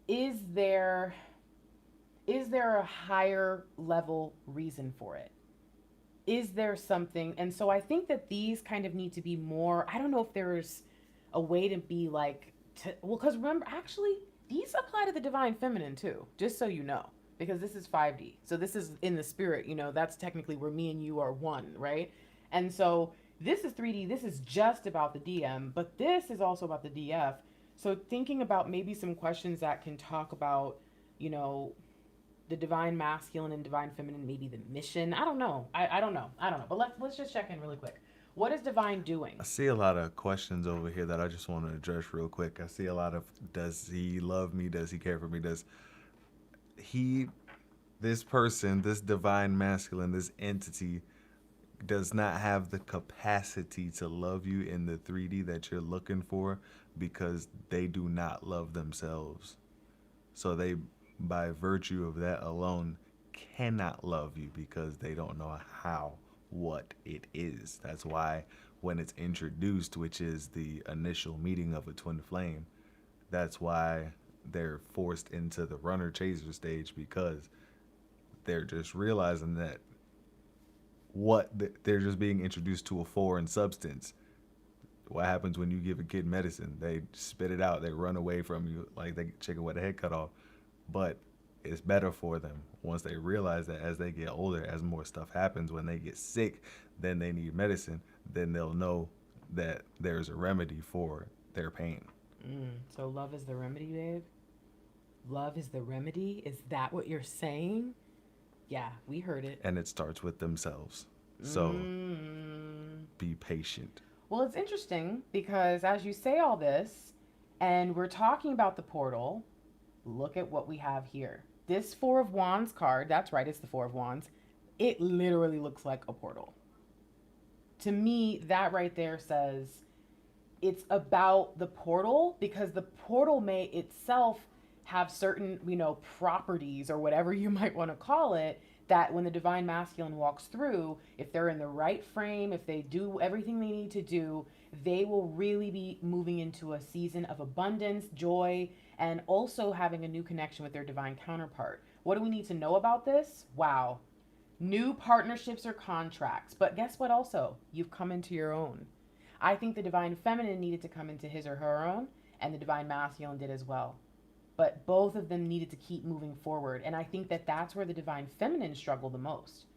is there a higher level reason for it? Is there something? And so I think that these kind of need to be more, I don't know if there's a way to be like, because remember, actually, these apply to the divine feminine too, just so you know, because this is 5D. So this is in the spirit, you know, that's technically where me and you are one, right? And so this is 3D, this is just about the DM, but this is also about the DF. So thinking about maybe some questions that can talk about, you know, the divine masculine and divine feminine, maybe the mission. I don't know. I don't know. But let's just check in really quick. What is divine doing? I see a lot of questions over here that I just want to address real quick. I see a lot of, does he love me? Does he care for me? Does this person, this divine masculine, this entity does not have the capacity to love you in the 3D that you're looking for because they do not love themselves. So they, by virtue of that alone, cannot love you because they don't know what it is. That's why when it's introduced, which is the initial meeting of a twin flame, that's why they're forced into the runner chaser stage, because they're just realizing that they're just being introduced to a foreign substance. What happens when you give a kid medicine? They spit it out. They run away from you like they chicken with a head cut off. But it's better for them once they realize that as they get older, as more stuff happens, when they get sick, then they need medicine, then they'll know that there's a remedy for their pain. So love is the remedy, babe? Love is the remedy? Is that what you're saying? Yeah, we heard it. And it starts with themselves. So be patient. Well, it's interesting because as you say all this, and we're talking about the portal, look at what we have here. This Four of Wands card, that's right, it's the Four of Wands. It literally looks like a portal. To me, that right there says it's about the portal, because the portal may itself have certain, properties or whatever you might want to call it, that when the divine masculine walks through, if they're in the right frame, if they do everything they need to do, they will really be moving into a season of abundance, joy, and also having a new connection with their divine counterpart. What do we need to know about this? Wow. New partnerships or contracts. But guess what also? You've come into your own. I think the divine feminine needed to come into his or her own, and the divine masculine did as well. But both of them needed to keep moving forward. And I think that that's where the divine feminine struggled the most.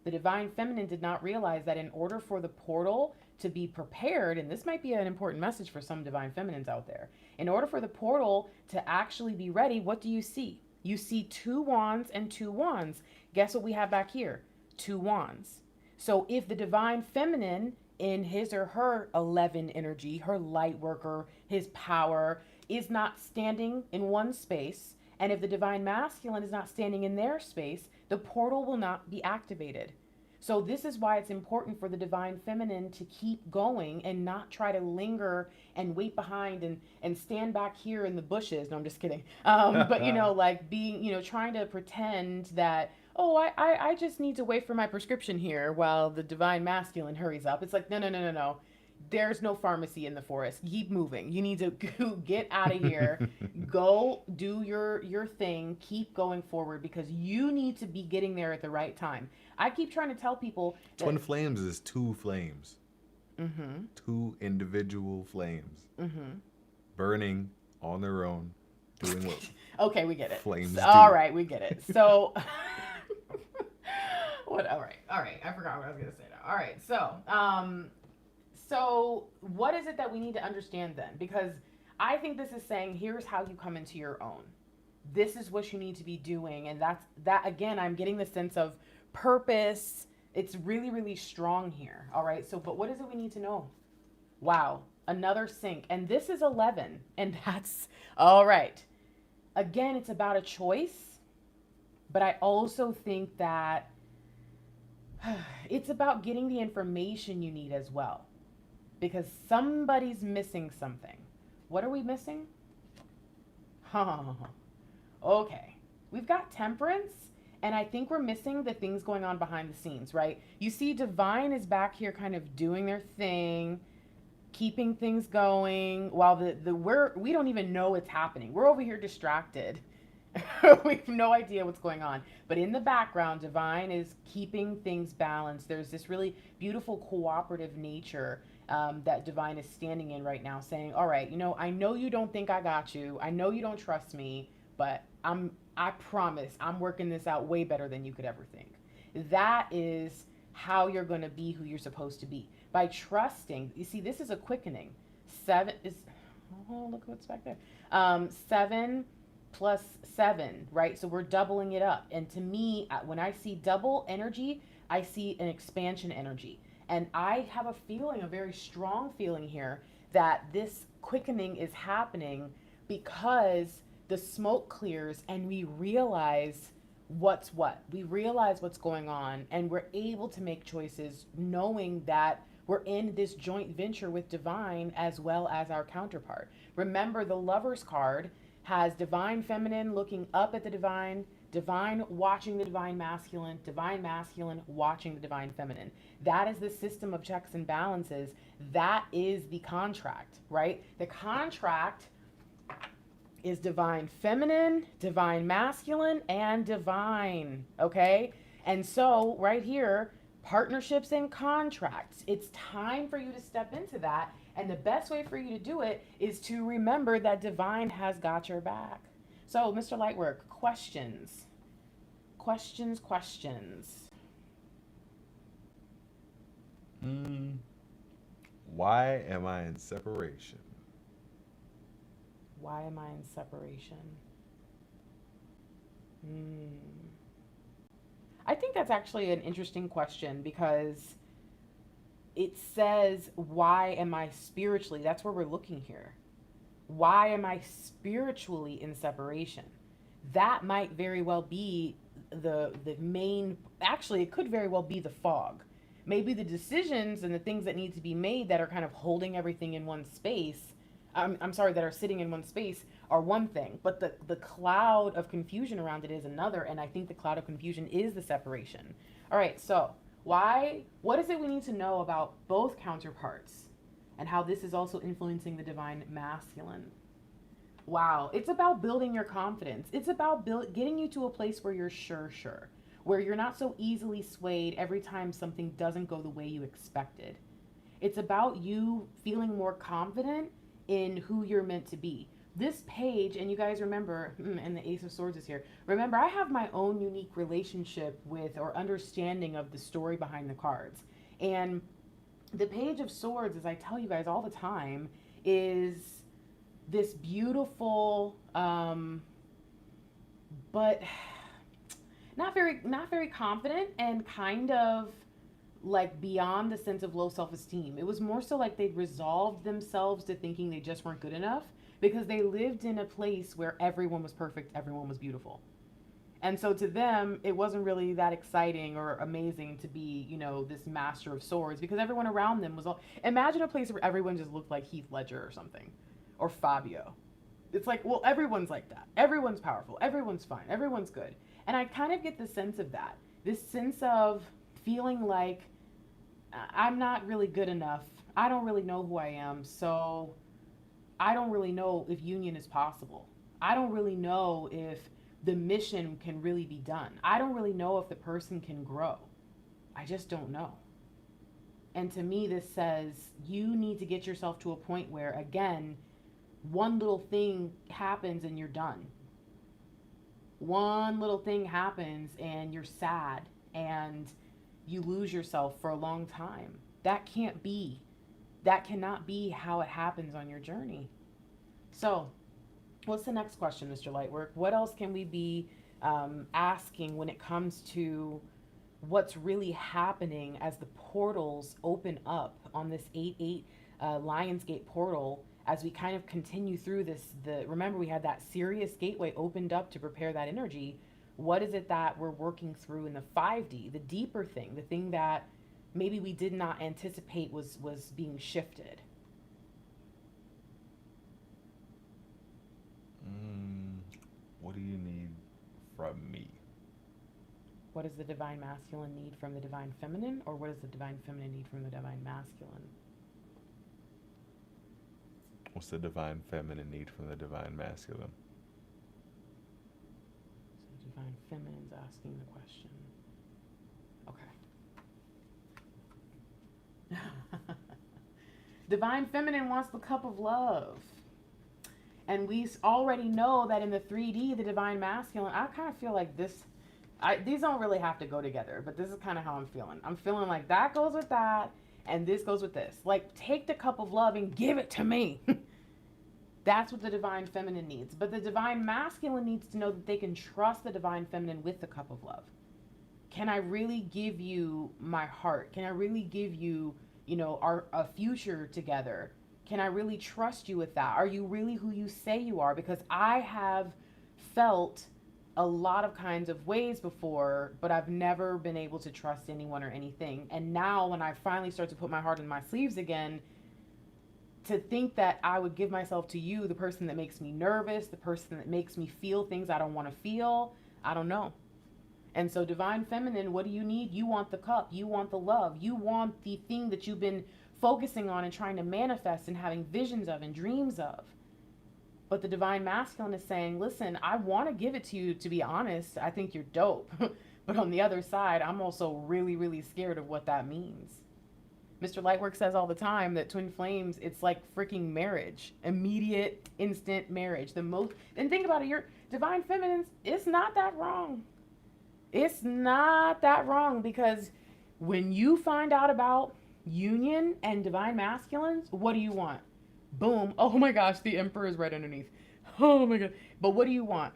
The divine feminine did not realize that in order for the portal to be prepared, and this might be an important message for some divine feminines out there, in order for the portal to actually be ready, what do you see? You see 2 wands and 2 wands. Guess what we have back here? 2 wands. So if the divine feminine in his or her 11 energy, her light worker, his power, is not standing in one space, and if the divine masculine is not standing in their space, the portal will not be activated. So this is why it's important for the divine feminine to keep going and not try to linger and wait behind and stand back here in the bushes. No, I'm just kidding. But like being, trying to pretend that, oh, I just need to wait for my prescription here while the divine masculine hurries up. It's like, no. There's no pharmacy in the forest. Keep moving. You need to get out of here. Go do your thing. Keep going forward, because you need to be getting there at the right time. I keep trying to tell people that Twin flames is 2 flames. 2 individual flames. Burning on their own, doing what okay, we get it. Flames So, do. all right, we get it. So what? All right. I forgot what I was gonna say now. All right. So what is it that we need to understand then? Because I think this is saying, here's how you come into your own. This is what you need to be doing. And that again, I'm getting the sense of purpose. It's really, really strong here. All right. So, but what is it we need to know? Wow. Another sync. And this is 11. And that's all right. Again, it's about a choice. But I also think that it's about getting the information you need as well. Because somebody's missing something. What are we missing? Okay. We've got temperance, and I think we're missing the things going on behind the scenes, right? You see divine is back here kind of doing their thing, keeping things going, while we don't even know it's happening. We're over here distracted. We have no idea what's going on. But in the background, divine is keeping things balanced. There's this really beautiful cooperative nature that divine is standing in right now, saying, all right, I know you don't think I got you. I know you don't trust me, but I promise I'm working this out way better than you could ever think. That is how you're going to be who you're supposed to be. By trusting. You see, this is a quickening. 7 is, oh, look what's back there. 7 plus 7, right? So we're doubling it up. And to me, when I see double energy, I see an expansion energy. And I have a very strong feeling here, that this quickening is happening because the smoke clears and we realize what's what. We realize what's going on, and we're able to make choices knowing that we're in this joint venture with divine as well as our counterpart. Remember, the Lover's card has divine feminine looking up at the divine watching the divine masculine watching the divine feminine. That is the system of checks and balances. That is the contract, right? The contract is divine feminine, divine masculine, and divine, okay? And so right here, partnerships and contracts. It's time for you to step into that. And the best way for you to do it is to remember that divine has got your back. So, Mr. Lightwork, questions. Questions. Why am I in separation? Why am I in separation? I think that's actually an interesting question because it says, why am I spiritually? That's where we're looking here. Why am I spiritually in separation? That might very well be the main, actually, it could very well be the fog. Maybe the decisions and the things that need to be made that are kind of holding everything in one space, I'm sorry, that are sitting in one space are one thing, but the cloud of confusion around it is another, and I think the cloud of confusion is the separation. All right, so what is it we need to know about both counterparts and how this is also influencing the divine masculine? Wow, it's about building your confidence. It's about getting you to a place where you're sure, where you're not so easily swayed every time something doesn't go the way you expected. It's about you feeling more confident in who you're meant to be. This page, and you guys remember, and the Ace of Swords is here. Remember, I have my own unique relationship with or understanding of the story behind the cards. And the Page of Swords, as I tell you guys all the time, is this beautiful, but not very confident and kind of like beyond the sense of low self-esteem. It was more so like they'd resolved themselves to thinking they just weren't good enough because they lived in a place where everyone was perfect, everyone was beautiful. And so to them, it wasn't really that exciting or amazing to be, this master of swords because everyone around them was all, imagine a place where everyone just looked like Heath Ledger or something, or Fabio. It's like, well, everyone's like that. Everyone's powerful. Everyone's fine. Everyone's good. And I kind of get the sense of that, this sense of feeling like I'm not really good enough. I don't really know who I am. So I don't really know if union is possible. I don't really know if the mission can really be done. I don't really know if the person can grow. I just don't know. And to me, this says you need to get yourself to a point where, again, one little thing happens and you're done. One little thing happens and you're sad and you lose yourself for a long time. That cannot be how it happens on your journey. So what's the next question, Mr. Lightwork? What else can we be asking when it comes to what's really happening as the portals open up on this 8-8 Lionsgate portal as we kind of continue through this? Remember, we had that Sirius gateway opened up to prepare that energy. What is it that we're working through in the 5D, the deeper thing, the thing that maybe we did not anticipate was being shifted? What do you need from me? What does the divine masculine need from the divine feminine, or what does the divine feminine need from the divine masculine? What's the divine feminine need from the divine masculine? So divine feminine's asking the question. Okay. Divine feminine wants the cup of love. And we already know that in the 3D, the divine masculine, I kind of feel like these don't really have to go together, but this is kind of how I'm feeling. I'm feeling like that goes with that, and this goes with this. Like, take the cup of love and give it to me. That's what the divine feminine needs. But the divine masculine needs to know that they can trust the divine feminine with the cup of love. Can I really give you my heart? Can I really give you, a future together? Can I really trust you with that? Are you really who you say you are? Because I have felt a lot of kinds of ways before, but I've never been able to trust anyone or anything. And now when I finally start to put my heart in my sleeves again, to think that I would give myself to you, the person that makes me nervous, the person that makes me feel things I don't want to feel, I don't know. And so divine feminine, what do you need? You want the cup. You want the love. You want the thing that you've been focusing on and trying to manifest and having visions of and dreams of. But the divine masculine is saying, listen, I want to give it to you, to be honest. I think you're dope. But on the other side, I'm also really, really scared of what that means. Mr. Lightwork says all the time that twin flames, it's like freaking marriage. Immediate, instant marriage. And think about it, your divine feminines, it's not that wrong. It's not that wrong, because when you find out about union and divine masculines, what do you want? Boom. Oh my gosh, the emperor is right underneath. Oh my God. But what do you want?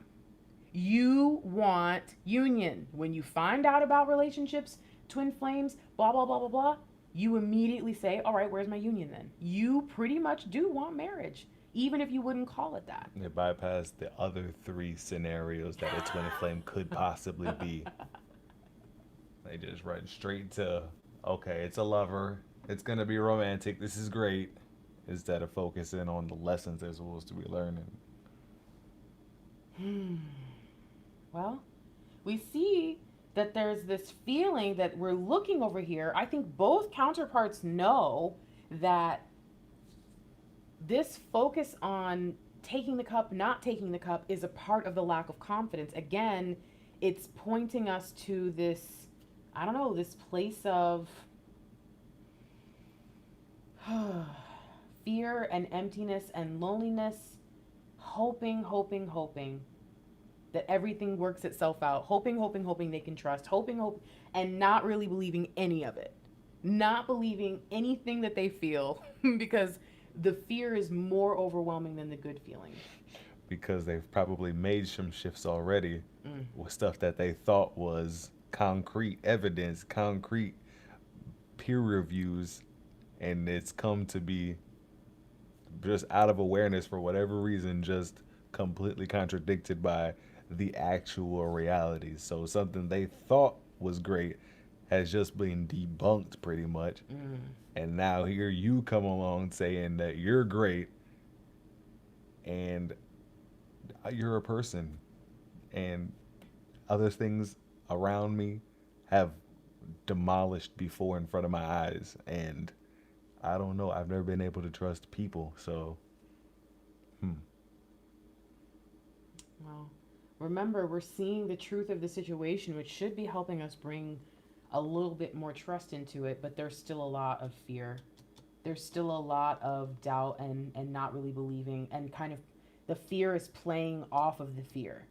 You want union. When you find out about relationships, twin flames, blah, blah, blah, blah, blah, you immediately say, all right, where's my union then? You pretty much do want marriage, even if you wouldn't call it that. They bypass the other 3 scenarios that a twin flame could possibly be. They just run straight to, okay, it's a lover, it's going to be romantic, this is great, instead of focusing on the lessons they're supposed to be learning. Well, we see that there's this feeling that we're looking over here. I think both counterparts know that this focus on taking the cup, not taking the cup, is a part of the lack of confidence. Again, it's pointing us to this, I don't know, this place of fear and emptiness and loneliness, hoping that everything works itself out, hoping they can trust, hoping, and not really believing any of it. Not believing anything that they feel because the fear is more overwhelming than the good feeling. Because they've probably made some shifts already with stuff that they thought was concrete evidence, concrete peer reviews, and it's come to be just out of awareness for whatever reason, just completely contradicted by the actual reality. So something they thought was great has just been debunked pretty much. And now here you come along saying that you're great and you're a person and other things around me have demolished before in front of my eyes, and I don't know, I've never been able to trust people. So Well, remember, we're seeing the truth of the situation, which should be helping us bring a little bit more trust into it, but there's still a lot of fear. There's still a lot of doubt and not really believing, and kind of the fear is playing off of the fear.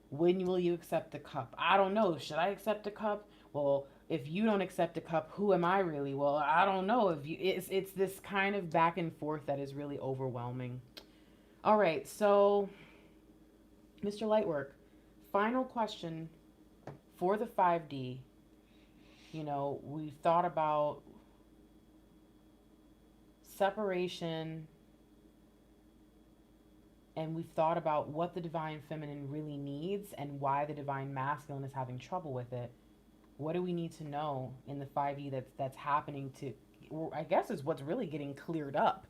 When will you accept the cup? I don't know. Should I accept the cup? Well, if you don't accept the cup, who am I really? Well, I don't know. If you, it's this kind of back and forth that is really overwhelming. All right, so Mr. Lightwork, final question for the 5D. You know, we've thought about separation, and we've thought about what the divine feminine really needs and why the divine masculine is having trouble with it. What do we need to know in the 5E that's happening to, or I guess is what's really getting cleared up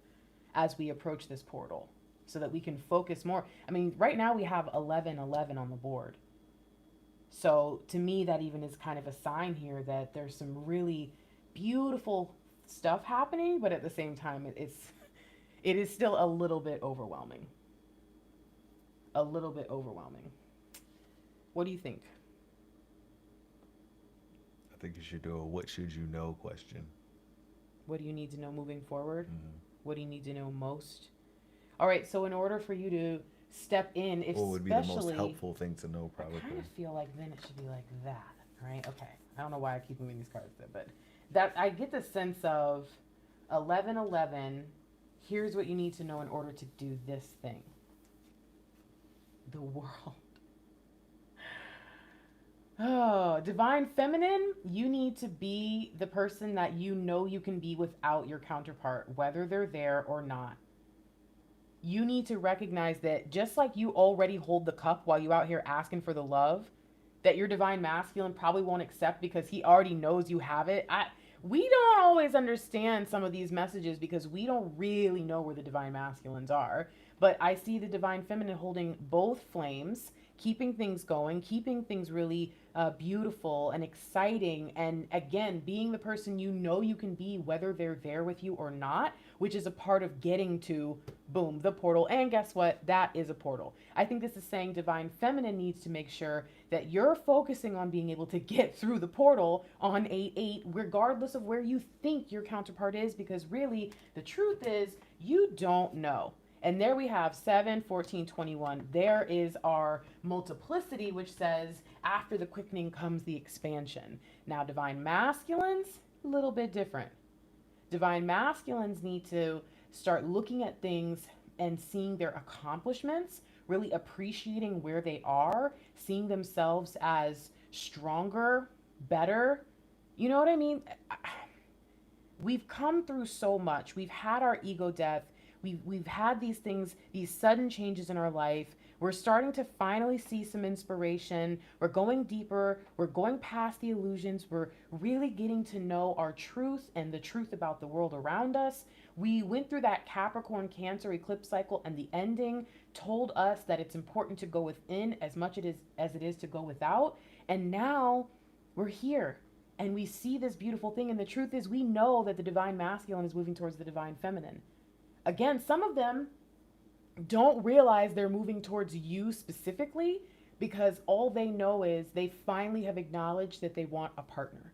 as we approach this portal, so that we can focus more. I mean, right now we have 1111 on the board. So to me, that even is kind of a sign here that there's some really beautiful stuff happening, but at the same time, it is still a little bit overwhelming. A little bit overwhelming. What do you think? I think you should do a what should you know question. What do you need to know moving forward? What do you need to know most? All right, so in order for you to step in, What would be the most helpful thing to know, probably? I kind of feel like then it should be like that, right? Okay. I don't know why I keep moving these cards there, but that I get the sense of 1111, here's what you need to know in order to do this thing. The world. Oh, divine feminine, you need to be the person that you know you can be without your counterpart, whether they're there or not. You need to recognize that just like you already hold the cup while you out here asking for the love, that your divine masculine probably won't accept because he already knows you have it. We don't always understand some of these messages because we don't really know where the divine masculines are. But I see the divine feminine holding both flames, keeping things going, keeping things really beautiful and exciting. And again, being the person you know you can be, whether they're there with you or not, which is a part of getting to, boom, the portal. And guess what? That is a portal. I think this is saying divine feminine needs to make sure that you're focusing on being able to get through the portal on 8/8, regardless of where you think your counterpart is, because really the truth is you don't know. And there we have 7, 14, 21. There is our multiplicity, which says after the quickening comes the expansion. Now, divine masculines, a little bit different. Divine masculines need to start looking at things and seeing their accomplishments, really appreciating where they are, seeing themselves as stronger, better. You know what I mean? We've come through so much. We've had our ego death. We've had these things, these sudden changes in our life. We're starting to finally see some inspiration. We're going deeper. We're going past the illusions. We're really getting to know our truth and the truth about the world around us. We went through that Capricorn Cancer eclipse cycle, and the ending told us that it's important to go within as much as it is to go without. And now we're here and we see this beautiful thing. And the truth is, we know that the divine masculine is moving towards the divine feminine. Again, some of them don't realize they're moving towards you specifically because all they know is they finally have acknowledged that they want a partner.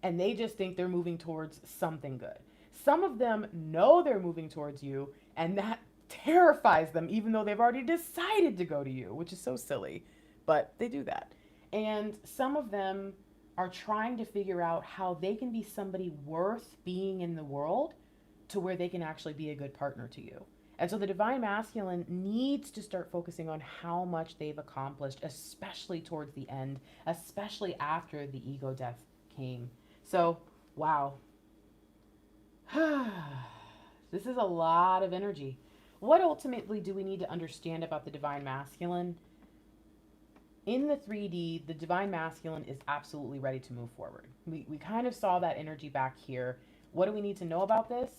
And they just think they're moving towards something good. Some of them know they're moving towards you, and that terrifies them, even though they've already decided to go to you, which is so silly, but they do that. And some of them are trying to figure out how they can be somebody worth being in the world to where they can actually be a good partner to you. And so the divine masculine needs to start focusing on how much they've accomplished, especially towards the end, especially after the ego death came. So, wow. This is a lot of energy. What ultimately do we need to understand about the divine masculine? In the 3D, the divine masculine is absolutely ready to move forward. We kind of saw that energy back here. What do we need to know about this?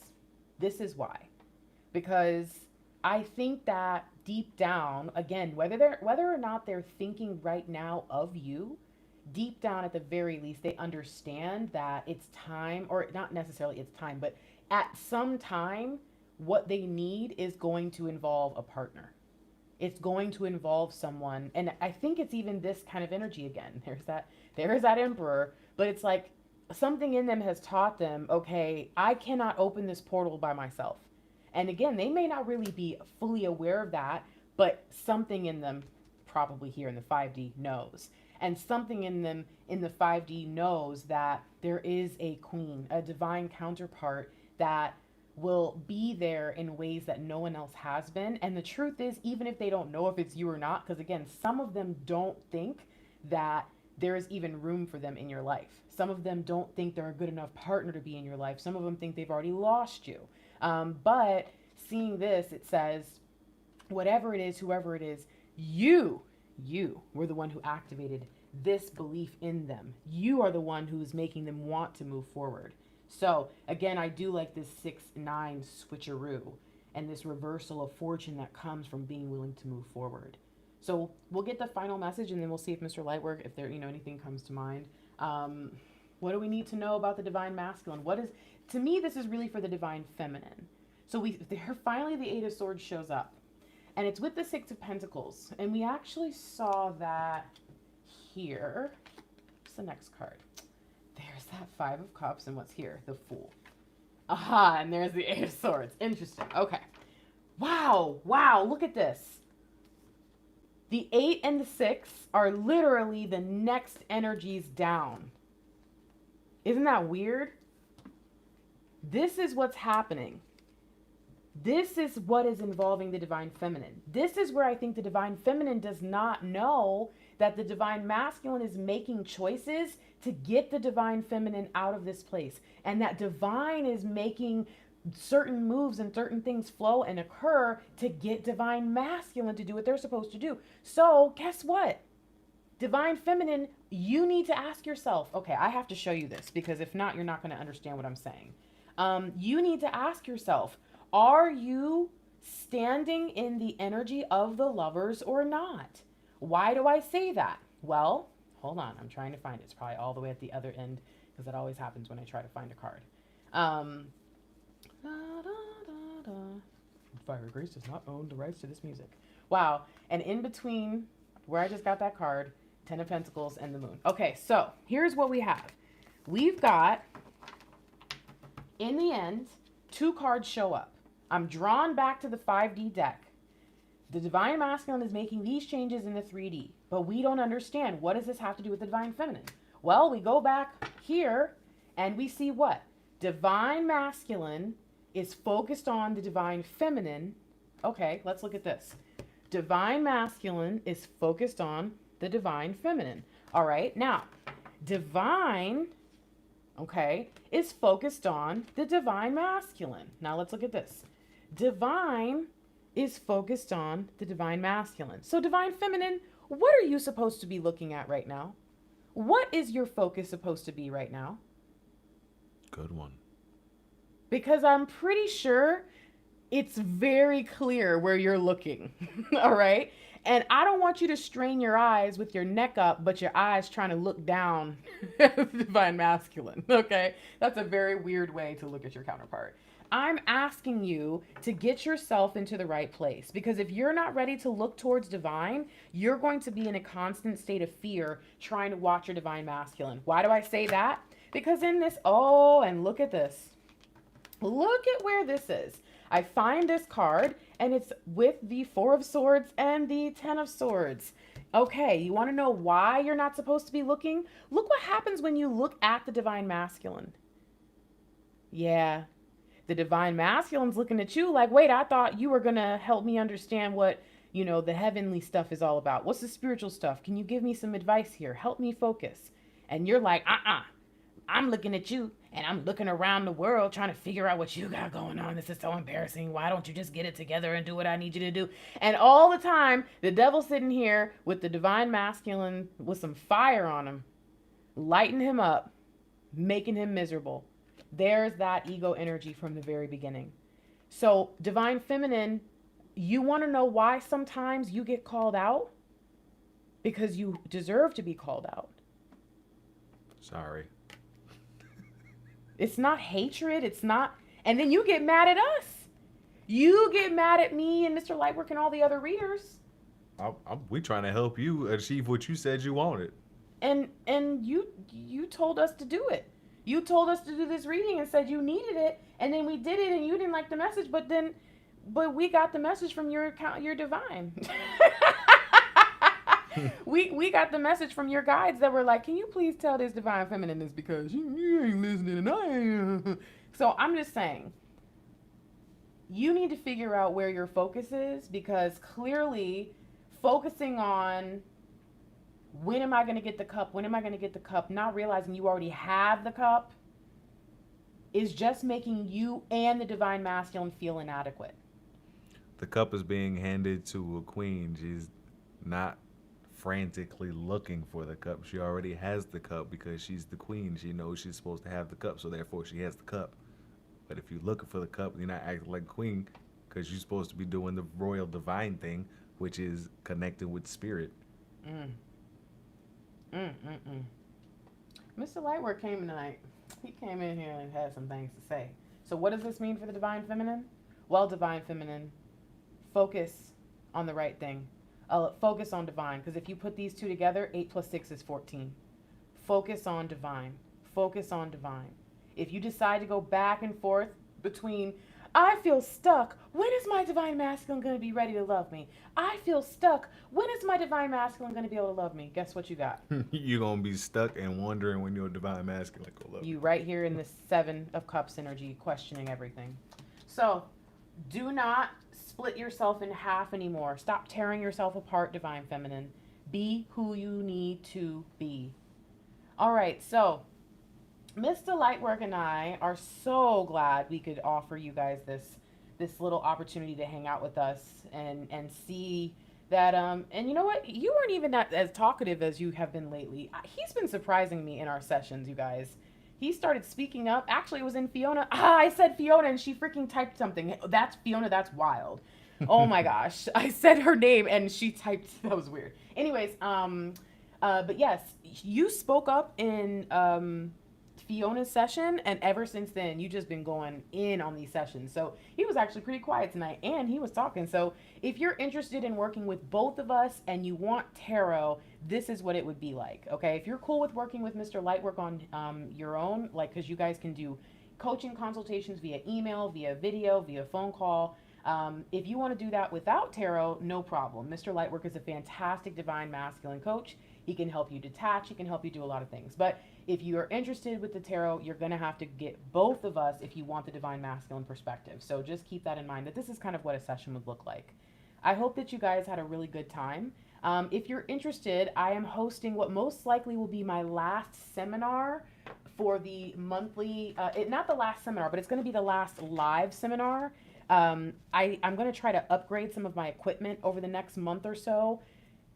This is why. Because I think that deep down, again, whether or not they're thinking right now of you, deep down at the very least, they understand that it's time, or not necessarily it's time, but at some time, what they need is going to involve a partner. It's going to involve someone. And I think it's even this kind of energy again. There's that emperor, but it's like something in them has taught them, okay, I cannot open this portal by myself. And again, they may not really be fully aware of that, but something in them, probably here in the 5D, knows. And something in them in the 5D knows that there is a queen, a divine counterpart that will be there in ways that no one else has been. And the truth is, even if they don't know if it's you or not, because again, some of them don't think that there is even room for them in your life. Some of them don't think they're a good enough partner to be in your life. Some of them think they've already lost you. But seeing this, it says, whatever it is, whoever it is, you were the one who activated this belief in them. You are the one who's making them want to move forward. So again, I do like this 6-9 switcheroo and this reversal of fortune that comes from being willing to move forward. So we'll get the final message, and then we'll see if Mr. Lightwork, if there, anything comes to mind. What do we need to know about the divine masculine? To me, this is really for the divine feminine. So finally the 8 of Swords shows up, and it's with the 6 of Pentacles. And we actually saw that here. What's the next card? There's that 5 of Cups, and what's here? The Fool. Aha, and there's the 8 of Swords. Interesting. Okay. Wow, look at this. The 8 and the 6 are literally the next energies down. Isn't that weird? This is what's happening. This is what is involving the divine feminine. This is where I think the divine feminine does not know that the divine masculine is making choices to get the divine feminine out of this place. And that divine is making certain moves and certain things flow and occur to get divine masculine to do what they're supposed to do. So guess what? Divine feminine, you need to ask yourself, okay, I have to show you this, because if not, you're not going to understand what I'm saying. You need to ask yourself, are you standing in the energy of the Lovers or not? Why do I say that? Well, hold on. I'm trying to find it. It's probably all the way at the other end because that always happens when I try to find a card. Fire Grace does not own the rights to this music. Wow. And in between where I just got that card, 10 of Pentacles and the Moon. Okay, so here's what we have. We've got, in the end, 2 cards show up. I'm drawn back to the 5D deck. The Divine Masculine is making these changes in the 3D, but we don't understand. What does this have to do with the Divine Feminine? Well, we go back here and we see what? Divine Masculine is focused on the Divine Feminine. Okay, let's look at this. Divine Masculine is focused on the Divine Feminine. All right, now, Divine, okay, is focused on the Divine Masculine. Now let's look at this. Divine is focused on the Divine Masculine. So Divine Feminine, what are you supposed to be looking at right now? What is your focus supposed to be right now? Good one. Because I'm pretty sure it's very clear where you're looking. All right? And I don't want you to strain your eyes with your neck up, but your eyes trying to look down at the Divine Masculine. Okay? That's a very weird way to look at your counterpart. I'm asking you to get yourself into the right place, because if you're not ready to look towards divine, you're going to be in a constant state of fear trying to watch your Divine Masculine. Why do I say that? Because in this, oh, and look at this. Look at where this is. I find this card and it's with the 4 of Swords and the 10 of Swords. Okay, you want to know why you're not supposed to be looking? Look what happens when you look at the Divine Masculine. Yeah. The Divine Masculine's looking at you like, wait, I thought you were going to help me understand what, you know, the heavenly stuff is all about. What's the spiritual stuff? Can you give me some advice here? Help me focus. And you're like, I'm looking at you and I'm looking around the world trying to figure out what you got going on. This is so embarrassing. Why don't you just get it together and do what I need you to do? And all the time, the devil's sitting here with the Divine Masculine with some fire on him, lighting him up, making him miserable. There's that ego energy from the very beginning. So Divine Feminine, you want to know why sometimes you get called out? Because you deserve to be called out. Sorry. It's not hatred. It's not. And then you get mad at us. You get mad at me and Mr. Lightwork and all the other readers. We trying to help you achieve what you said you wanted. And you told us to do it. You told us to do this reading and said you needed it, and then we did it, and you didn't like the message, but we got the message from your divine. we got the message from your guides that were like, can you please tell this Divine Feminine this because you ain't listening and I ain't. So I'm just saying, you need to figure out where your focus is, because clearly focusing on when am I going to get the cup? When am I going to get the cup? Not realizing you already have the cup is just making you and the Divine Masculine feel inadequate. The cup is being handed to a queen. She's not frantically looking for the cup. She already has the cup because she's the queen. She knows she's supposed to have the cup, so therefore she has the cup. But if you're looking for the cup, you're not acting like a queen because you're supposed to be doing the royal divine thing, which is connecting with spirit. Mr. Lightwork came tonight. He came in here and had some things to say. So what does this mean for the Divine Feminine? Well, Divine Feminine, focus on the right thing. Focus on divine, because if you put these two together, 8 plus 6 is 14. Focus on divine. Focus on divine. If you decide to go back and forth between, I feel stuck, when is my Divine Masculine going to be ready to love me? I feel stuck, when is my Divine Masculine going to be able to love me? Guess what you got? You're going to be stuck and wondering when your Divine Masculine will love you. Right here in the 7 of Cups energy, questioning everything. So, do not split yourself in half anymore. Stop tearing yourself apart, Divine Feminine. Be who you need to be. All right, so Mr. Lightwork and I are so glad we could offer you guys this little opportunity to hang out with us and see that and you know what, you weren't even that as talkative as you have been lately. He's been surprising me in our sessions, you guys. He started speaking up. Actually, it was in Fiona. I said Fiona and she freaking typed something. That's Fiona, that's wild. Oh my gosh. I said her name and she typed. That was weird. Anyways, but yes, you spoke up in Fiona's session, and ever since then, you just been going in on these sessions. So he was actually pretty quiet tonight, and he was talking. So if you're interested in working with both of us and you want tarot, this is what it would be like. Okay, if you're cool with working with Mr. Lightwork on your own, like, because you guys can do coaching consultations via email, via video, via phone call. If you want to do that without tarot, no problem. Mr. Lightwork is a fantastic divine masculine coach. He can help you detach. He can help you do a lot of things. But if you're interested with the tarot, you're going to have to get both of us if you want the divine masculine perspective. So just keep that in mind, that this is kind of what a session would look like. I hope that you guys had a really good time. If you're interested, I am hosting what most likely will be my last seminar for the monthly, not the last seminar, but it's going to be the last live seminar. I'm going to try to upgrade some of my equipment over the next month or so,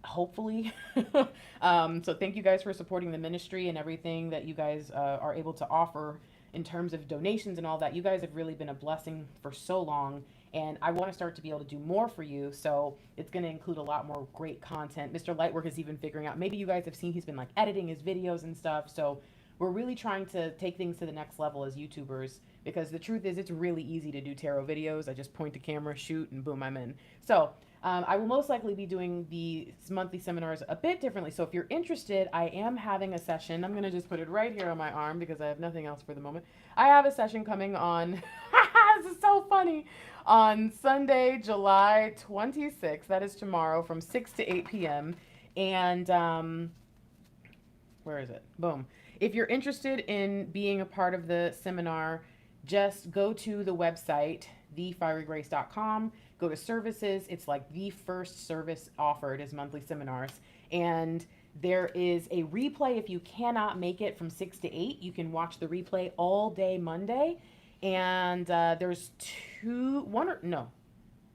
hopefully. So thank you guys for supporting the ministry and everything that you guys are able to offer in terms of donations and all that. You guys have really been a blessing for so long, and I want to start to be able to do more for you. So it's going to include a lot more great content. Mr. Lightwork is even figuring out, maybe you guys have seen, he's been like editing his videos and stuff. So we're really trying to take things to the next level as YouTubers, because the truth is it's really easy to do tarot videos. I just point the camera, shoot, and boom, I'm in. So I will most likely be doing the monthly seminars a bit differently. So if you're interested, I am having a session. I'm going to just put it right here on my arm because I have nothing else for the moment. I have a session coming on, this is so funny, on Sunday, July 26th. That is tomorrow from 6 to 8 p.m. And where is it? Boom. If you're interested in being a part of the seminar, just go to the website, thefierygrace.com, go to services. It's like the first service offered is monthly seminars. And there is a replay. If you cannot make it from 6 to 8, you can watch the replay all day Monday. And there's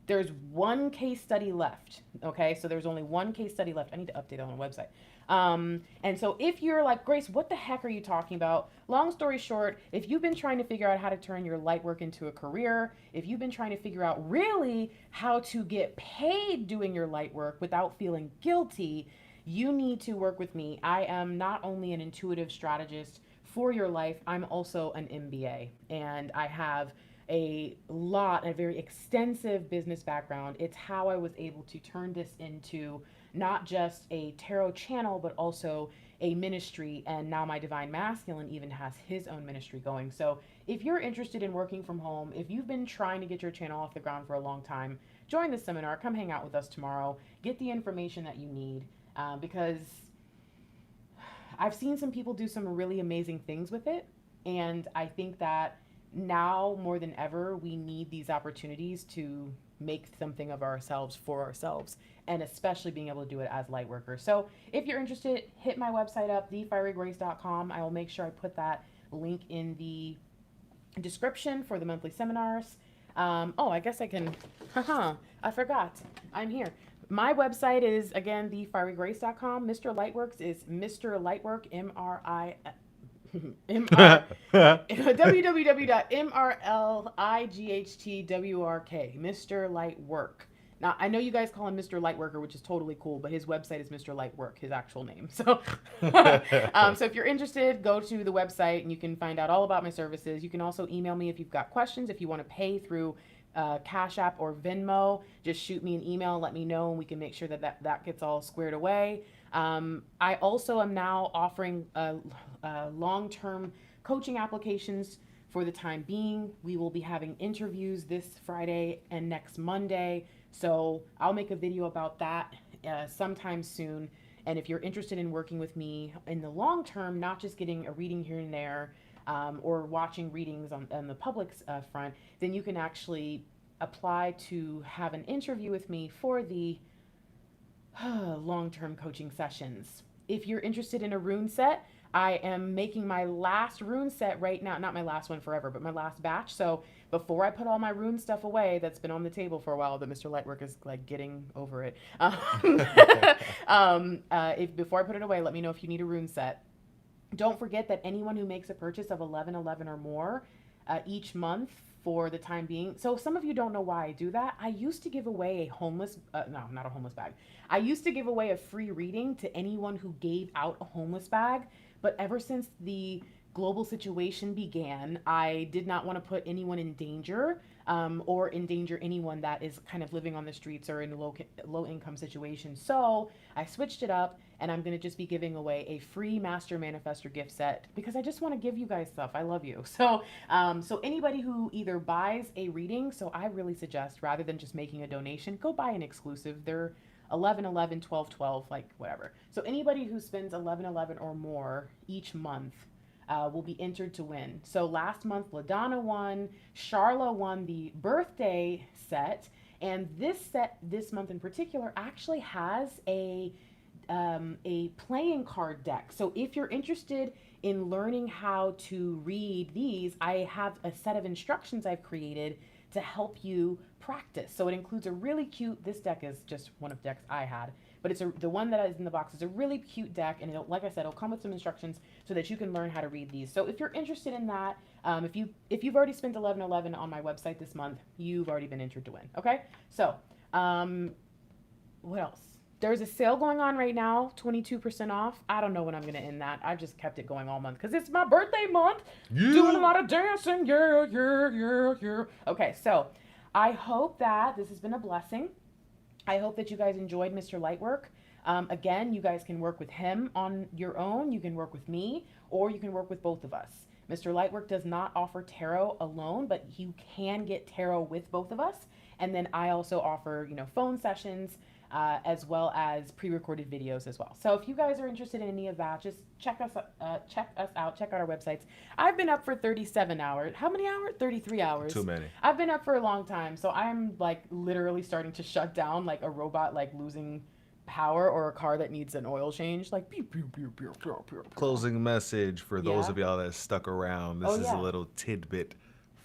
there's one case study left. Okay, so there's only one case study left. I need to update it on the website. And so if you're like, Grace, what the heck are you talking about? Long story short, if you've been trying to figure out how to turn your light work into a career, if you've been trying to figure out really how to get paid doing your light work without feeling guilty, you need to work with me. I am not only an intuitive strategist for your life, I'm also an MBA, and I have a very extensive business background. It's how I was able to turn this into not just a tarot channel, but also a ministry. And now my divine masculine even has his own ministry going. So if you're interested in working from home, if you've been trying to get your channel off the ground for a long time, join the seminar, come hang out with us tomorrow, get the information that you need, because I've seen some people do some really amazing things with it. And I think that now more than ever, we need these opportunities to make something of ourselves for ourselves, and especially being able to do it as light workers. So if you're interested, hit my website up, thefierygrace.com. I will make sure I put that link in the description for the monthly seminars. I guess I can, I forgot. I'm here. My website is, again, thefierygrace.com. Mr. Lightworks is Mr. Lightwork, www.mrlightwork, Mr. Lightwork. Now, I know you guys call him Mr. Lightworker, which is totally cool, but his website is Mr. Lightwork, his actual name. So, so if you're interested, go to the website and you can find out all about my services. You can also email me if you've got questions. If you want to pay through Cash App or Venmo, just shoot me an email and let me know, and we can make sure that gets all squared away. I also am now offering long-term coaching applications for the time being. We will be having interviews this Friday and next Monday, so I'll make a video about that sometime soon. And if you're interested in working with me in the long term, not just getting a reading here and there, or watching readings on the public's front, then you can actually apply to have an interview with me for the long-term coaching sessions. If you're interested in a rune set, I am making my last rune set right now. Not my last one forever, but my last batch. So before I put all my rune stuff away that's been on the table for a while, that Mr. Lightwork is like getting over it. Before I put it away, let me know if you need a rune set. Don't forget that anyone who makes a purchase of 1111 or more each month for the time being. So some of you don't know why I do that. I used to give away a homeless, no, not a homeless bag. I used to give away a free reading to anyone who gave out a homeless bag. But ever since the global situation began, I did not want to put anyone in danger, or endanger anyone that is kind of living on the streets or in a low income situation. So I switched it up, and I'm going to just be giving away a free Master Manifestor gift set because I just want to give you guys stuff. I love you. So anybody who either buys a reading, so I really suggest, rather than just making a donation, go buy an exclusive. They're 11, 12, 12, like whatever. So anybody who spends 11 or more each month will be entered to win. So last month, LaDonna won, Charla won the birthday set, and this set this month in particular actually has a playing card deck. So if you're interested in learning how to read these, I have a set of instructions I've created to help you practice. So it includes a really cute, this deck is just one of decks I had, but it's the one that is in the box is a really cute deck, and like I said, it'll come with some instructions so that you can learn how to read these. So if you're interested in that, if you've already spent 11 on my website this month, you've already been entered to win. Okay, so what else? There's a sale going on right now, 22% off. I don't know when I'm going to end that. I've just kept it going all month because it's my birthday month. Yeah. Doing a lot of dancing. Yeah. Okay, so I hope that this has been a blessing. I hope that you guys enjoyed Mr. Lightwork. Again, you guys can work with him on your own. You can work with me, or you can work with both of us. Mr. Lightwork does not offer tarot alone, but you can get tarot with both of us. And then I also offer, phone sessions, as well as pre-recorded videos as well. So if you guys are interested in any of that, just check us out, check out our websites. I've been up for 37 hours. How many hours? 33 hours. Too many. I've been up for a long time. So I'm like literally starting to shut down like a robot, like losing power, or a car that needs an oil change. Like pew, pew, pew, pew, pew, pew. Closing message for those of y'all that stuck around. This is yeah. a little tidbit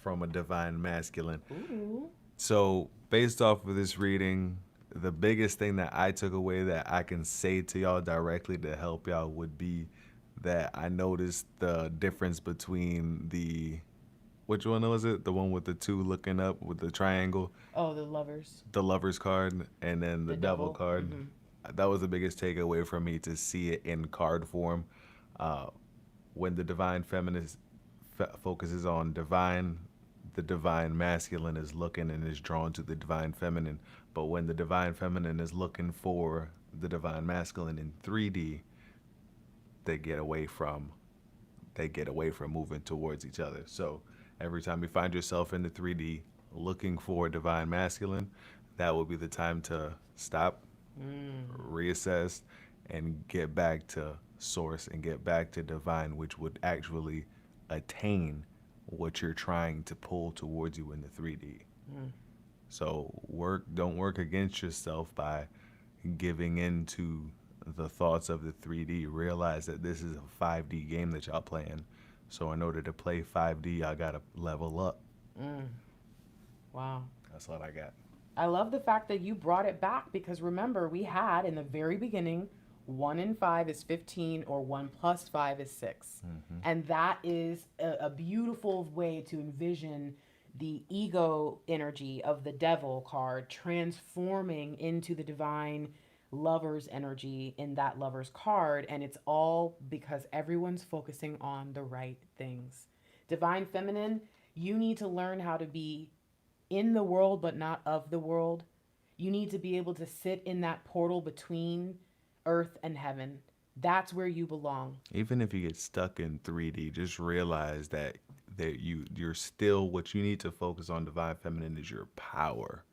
from a divine masculine. Ooh. So based off of this reading, the biggest thing that I took away that I can say to y'all directly to help y'all would be that I noticed the difference between which one was it? The one with the two looking up with the triangle? Oh, the lovers. The lovers card, and then the devil card. Mm-hmm. That was the biggest takeaway for me, to see it in card form. When the divine feminist focuses on divine, the divine masculine is looking and is drawn to the divine feminine. But when the divine feminine is looking for the divine masculine in 3D, they get away from moving towards each other. So every time you find yourself in the 3D looking for divine masculine, that will be the time to stop, reassess, and get back to source and get back to divine, which would actually attain what you're trying to pull towards you in the 3D. So don't work against yourself by giving into the thoughts of the 3D. Realize that this is a 5D game that y'all playing. So in order to play 5D, y'all gotta level up. Wow. That's what I got. I love the fact that you brought it back, because remember, we had in the very beginning, 1 and 5 is 15, or 1 plus 5 is 6. And that is a beautiful way to envision the ego energy of the devil card transforming into the divine lover's energy in that lover's card. And it's all because everyone's focusing on the right things. Divine feminine, you need to learn how to be in the world, but not of the world. You need to be able to sit in that portal between earth and heaven. That's where you belong. Even if you get stuck in 3D, just realize that you're still, what you need to focus on, divine feminine, is your power.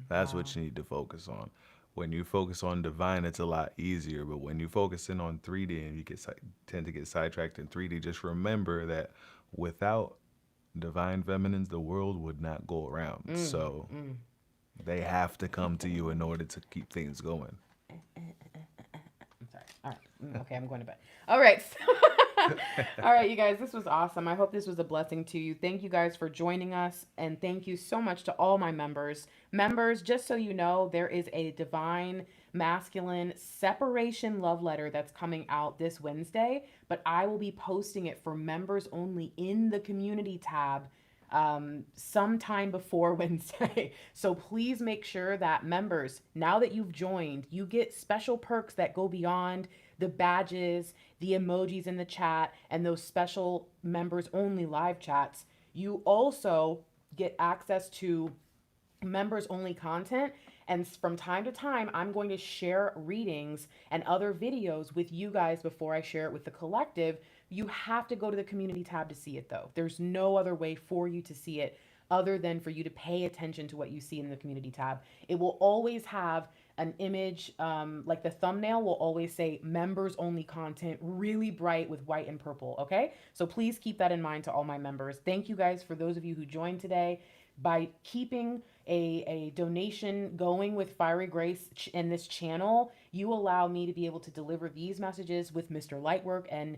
That's what you need to focus on. When you focus on divine, it's a lot easier. But when you focus in on 3D and you tend to get sidetracked in 3D, just remember that without divine feminines, the world would not go around. So they have to come to you in order to keep things going. I'm sorry. All right. Okay, I'm going to bed. All right. All right, you guys, this was awesome. I hope this was a blessing to you. Thank you guys for joining us. And thank you so much to all my members. Members, just so you know, there is a divine masculine separation love letter that's coming out this Wednesday. But I will be posting it for members only in the community tab sometime before Wednesday. So please make sure that members, now that you've joined, you get special perks that go beyond the badges, the emojis in the chat, and those special members only live chats. You also get access to members only content, and from time to time I'm going to share readings and other videos with you guys before I share it with the collective. You have to go to the community tab to see it though. There's no other way for you to see it other than for you to pay attention to what you see in the community tab. It will always have an image, like the thumbnail will always say members only content, really bright with white and purple. Okay, so please keep that in mind to all my members. Thank you guys for those of you who joined today. By keeping a donation going with Fiery Grace in this channel, you allow me to be able to deliver these messages with Mr. Lightwork and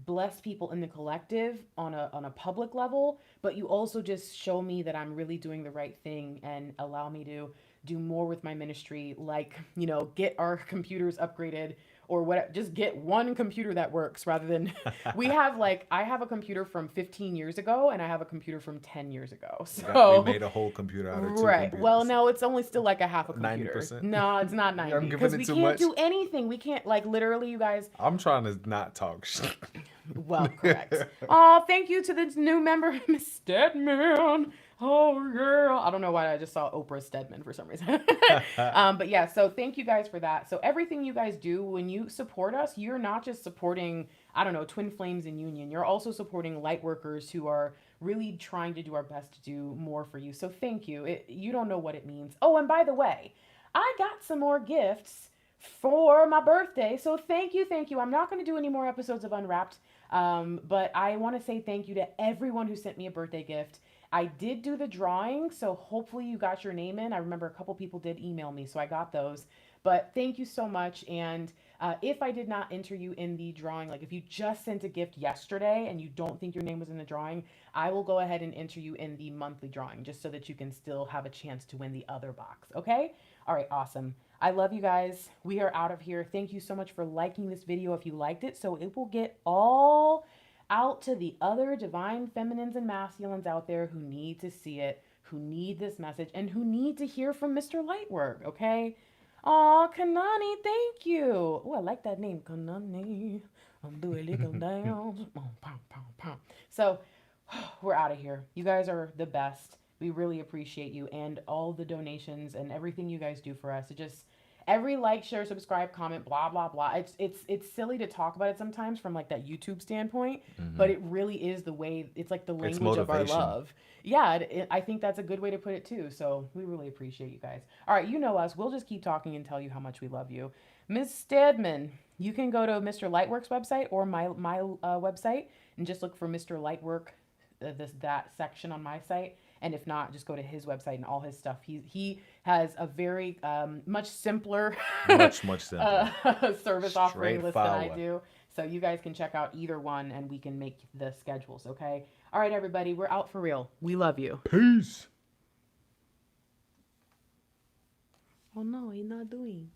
bless people in the collective on a public level. But you also just show me that I'm really doing the right thing and allow me to do more with my ministry, like, you know, get our computers upgraded or what, just get one computer that works rather than we have like, I have a computer from 15 years ago and I have a computer from 10 years ago. So we made a whole computer out of two right. computers. Well, no, it's only still like a half a computer. 90%? No, it's not 90 I'm because giving we it too can't much. do anything. We can't, like, literally, you guys. I'm trying to not talk shit. Well, correct. Oh, thank you to this new member, Miss Stedman. Oh, girl. I don't know why I just saw Oprah Stedman for some reason. But yeah, so thank you guys for that. So everything you guys do, when you support us, you're not just supporting, I don't know, Twin Flames in Union. You're also supporting light workers who are really trying to do our best to do more for you. So thank you. You don't know what it means. Oh, and by the way, I got some more gifts for my birthday. So thank you. Thank you. I'm not going to do any more episodes of Unwrapped. But I want to say thank you to everyone who sent me a birthday gift. I did do the drawing, so hopefully you got your name in. I remember a couple people did email me, so I got those. But thank you so much. And if I did not enter you in the drawing, like if you just sent a gift yesterday and you don't think your name was in the drawing, I will go ahead and enter you in the monthly drawing just so that you can still have a chance to win the other box. Okay? All right, awesome. I love you guys. We are out of here. Thank you so much for liking this video if you liked it, so it will get all out to the other divine feminines and masculines out there who need to see it, who need this message, and who need to hear from Mr. Lightwork, okay? Aw, Kanani, thank you. Oh, I like that name, Kanani. I'm doing it, go down. So, we're out of here. You guys are the best. We really appreciate you and all the donations and everything you guys do for us. It just, every like, share, subscribe, comment, blah, blah, blah. It's silly to talk about it sometimes from like that YouTube standpoint, but it really is the way, it's like the language of our love. Yeah, I think that's a good way to put it too. So we really appreciate you guys. All right, you know us. We'll just keep talking and tell you how much we love you. Ms. Stedman, you can go to Mr. Lightwork's website or my website and just look for Mr. Lightwork, that section on my site. And if not, just go to his website and all his stuff. He has a very much simpler much simpler service offering list than I forward. do. So you guys can check out either one and we can make the schedules, okay? All right, everybody, we're out for real. We love you. Peace. Oh no, he's not doing.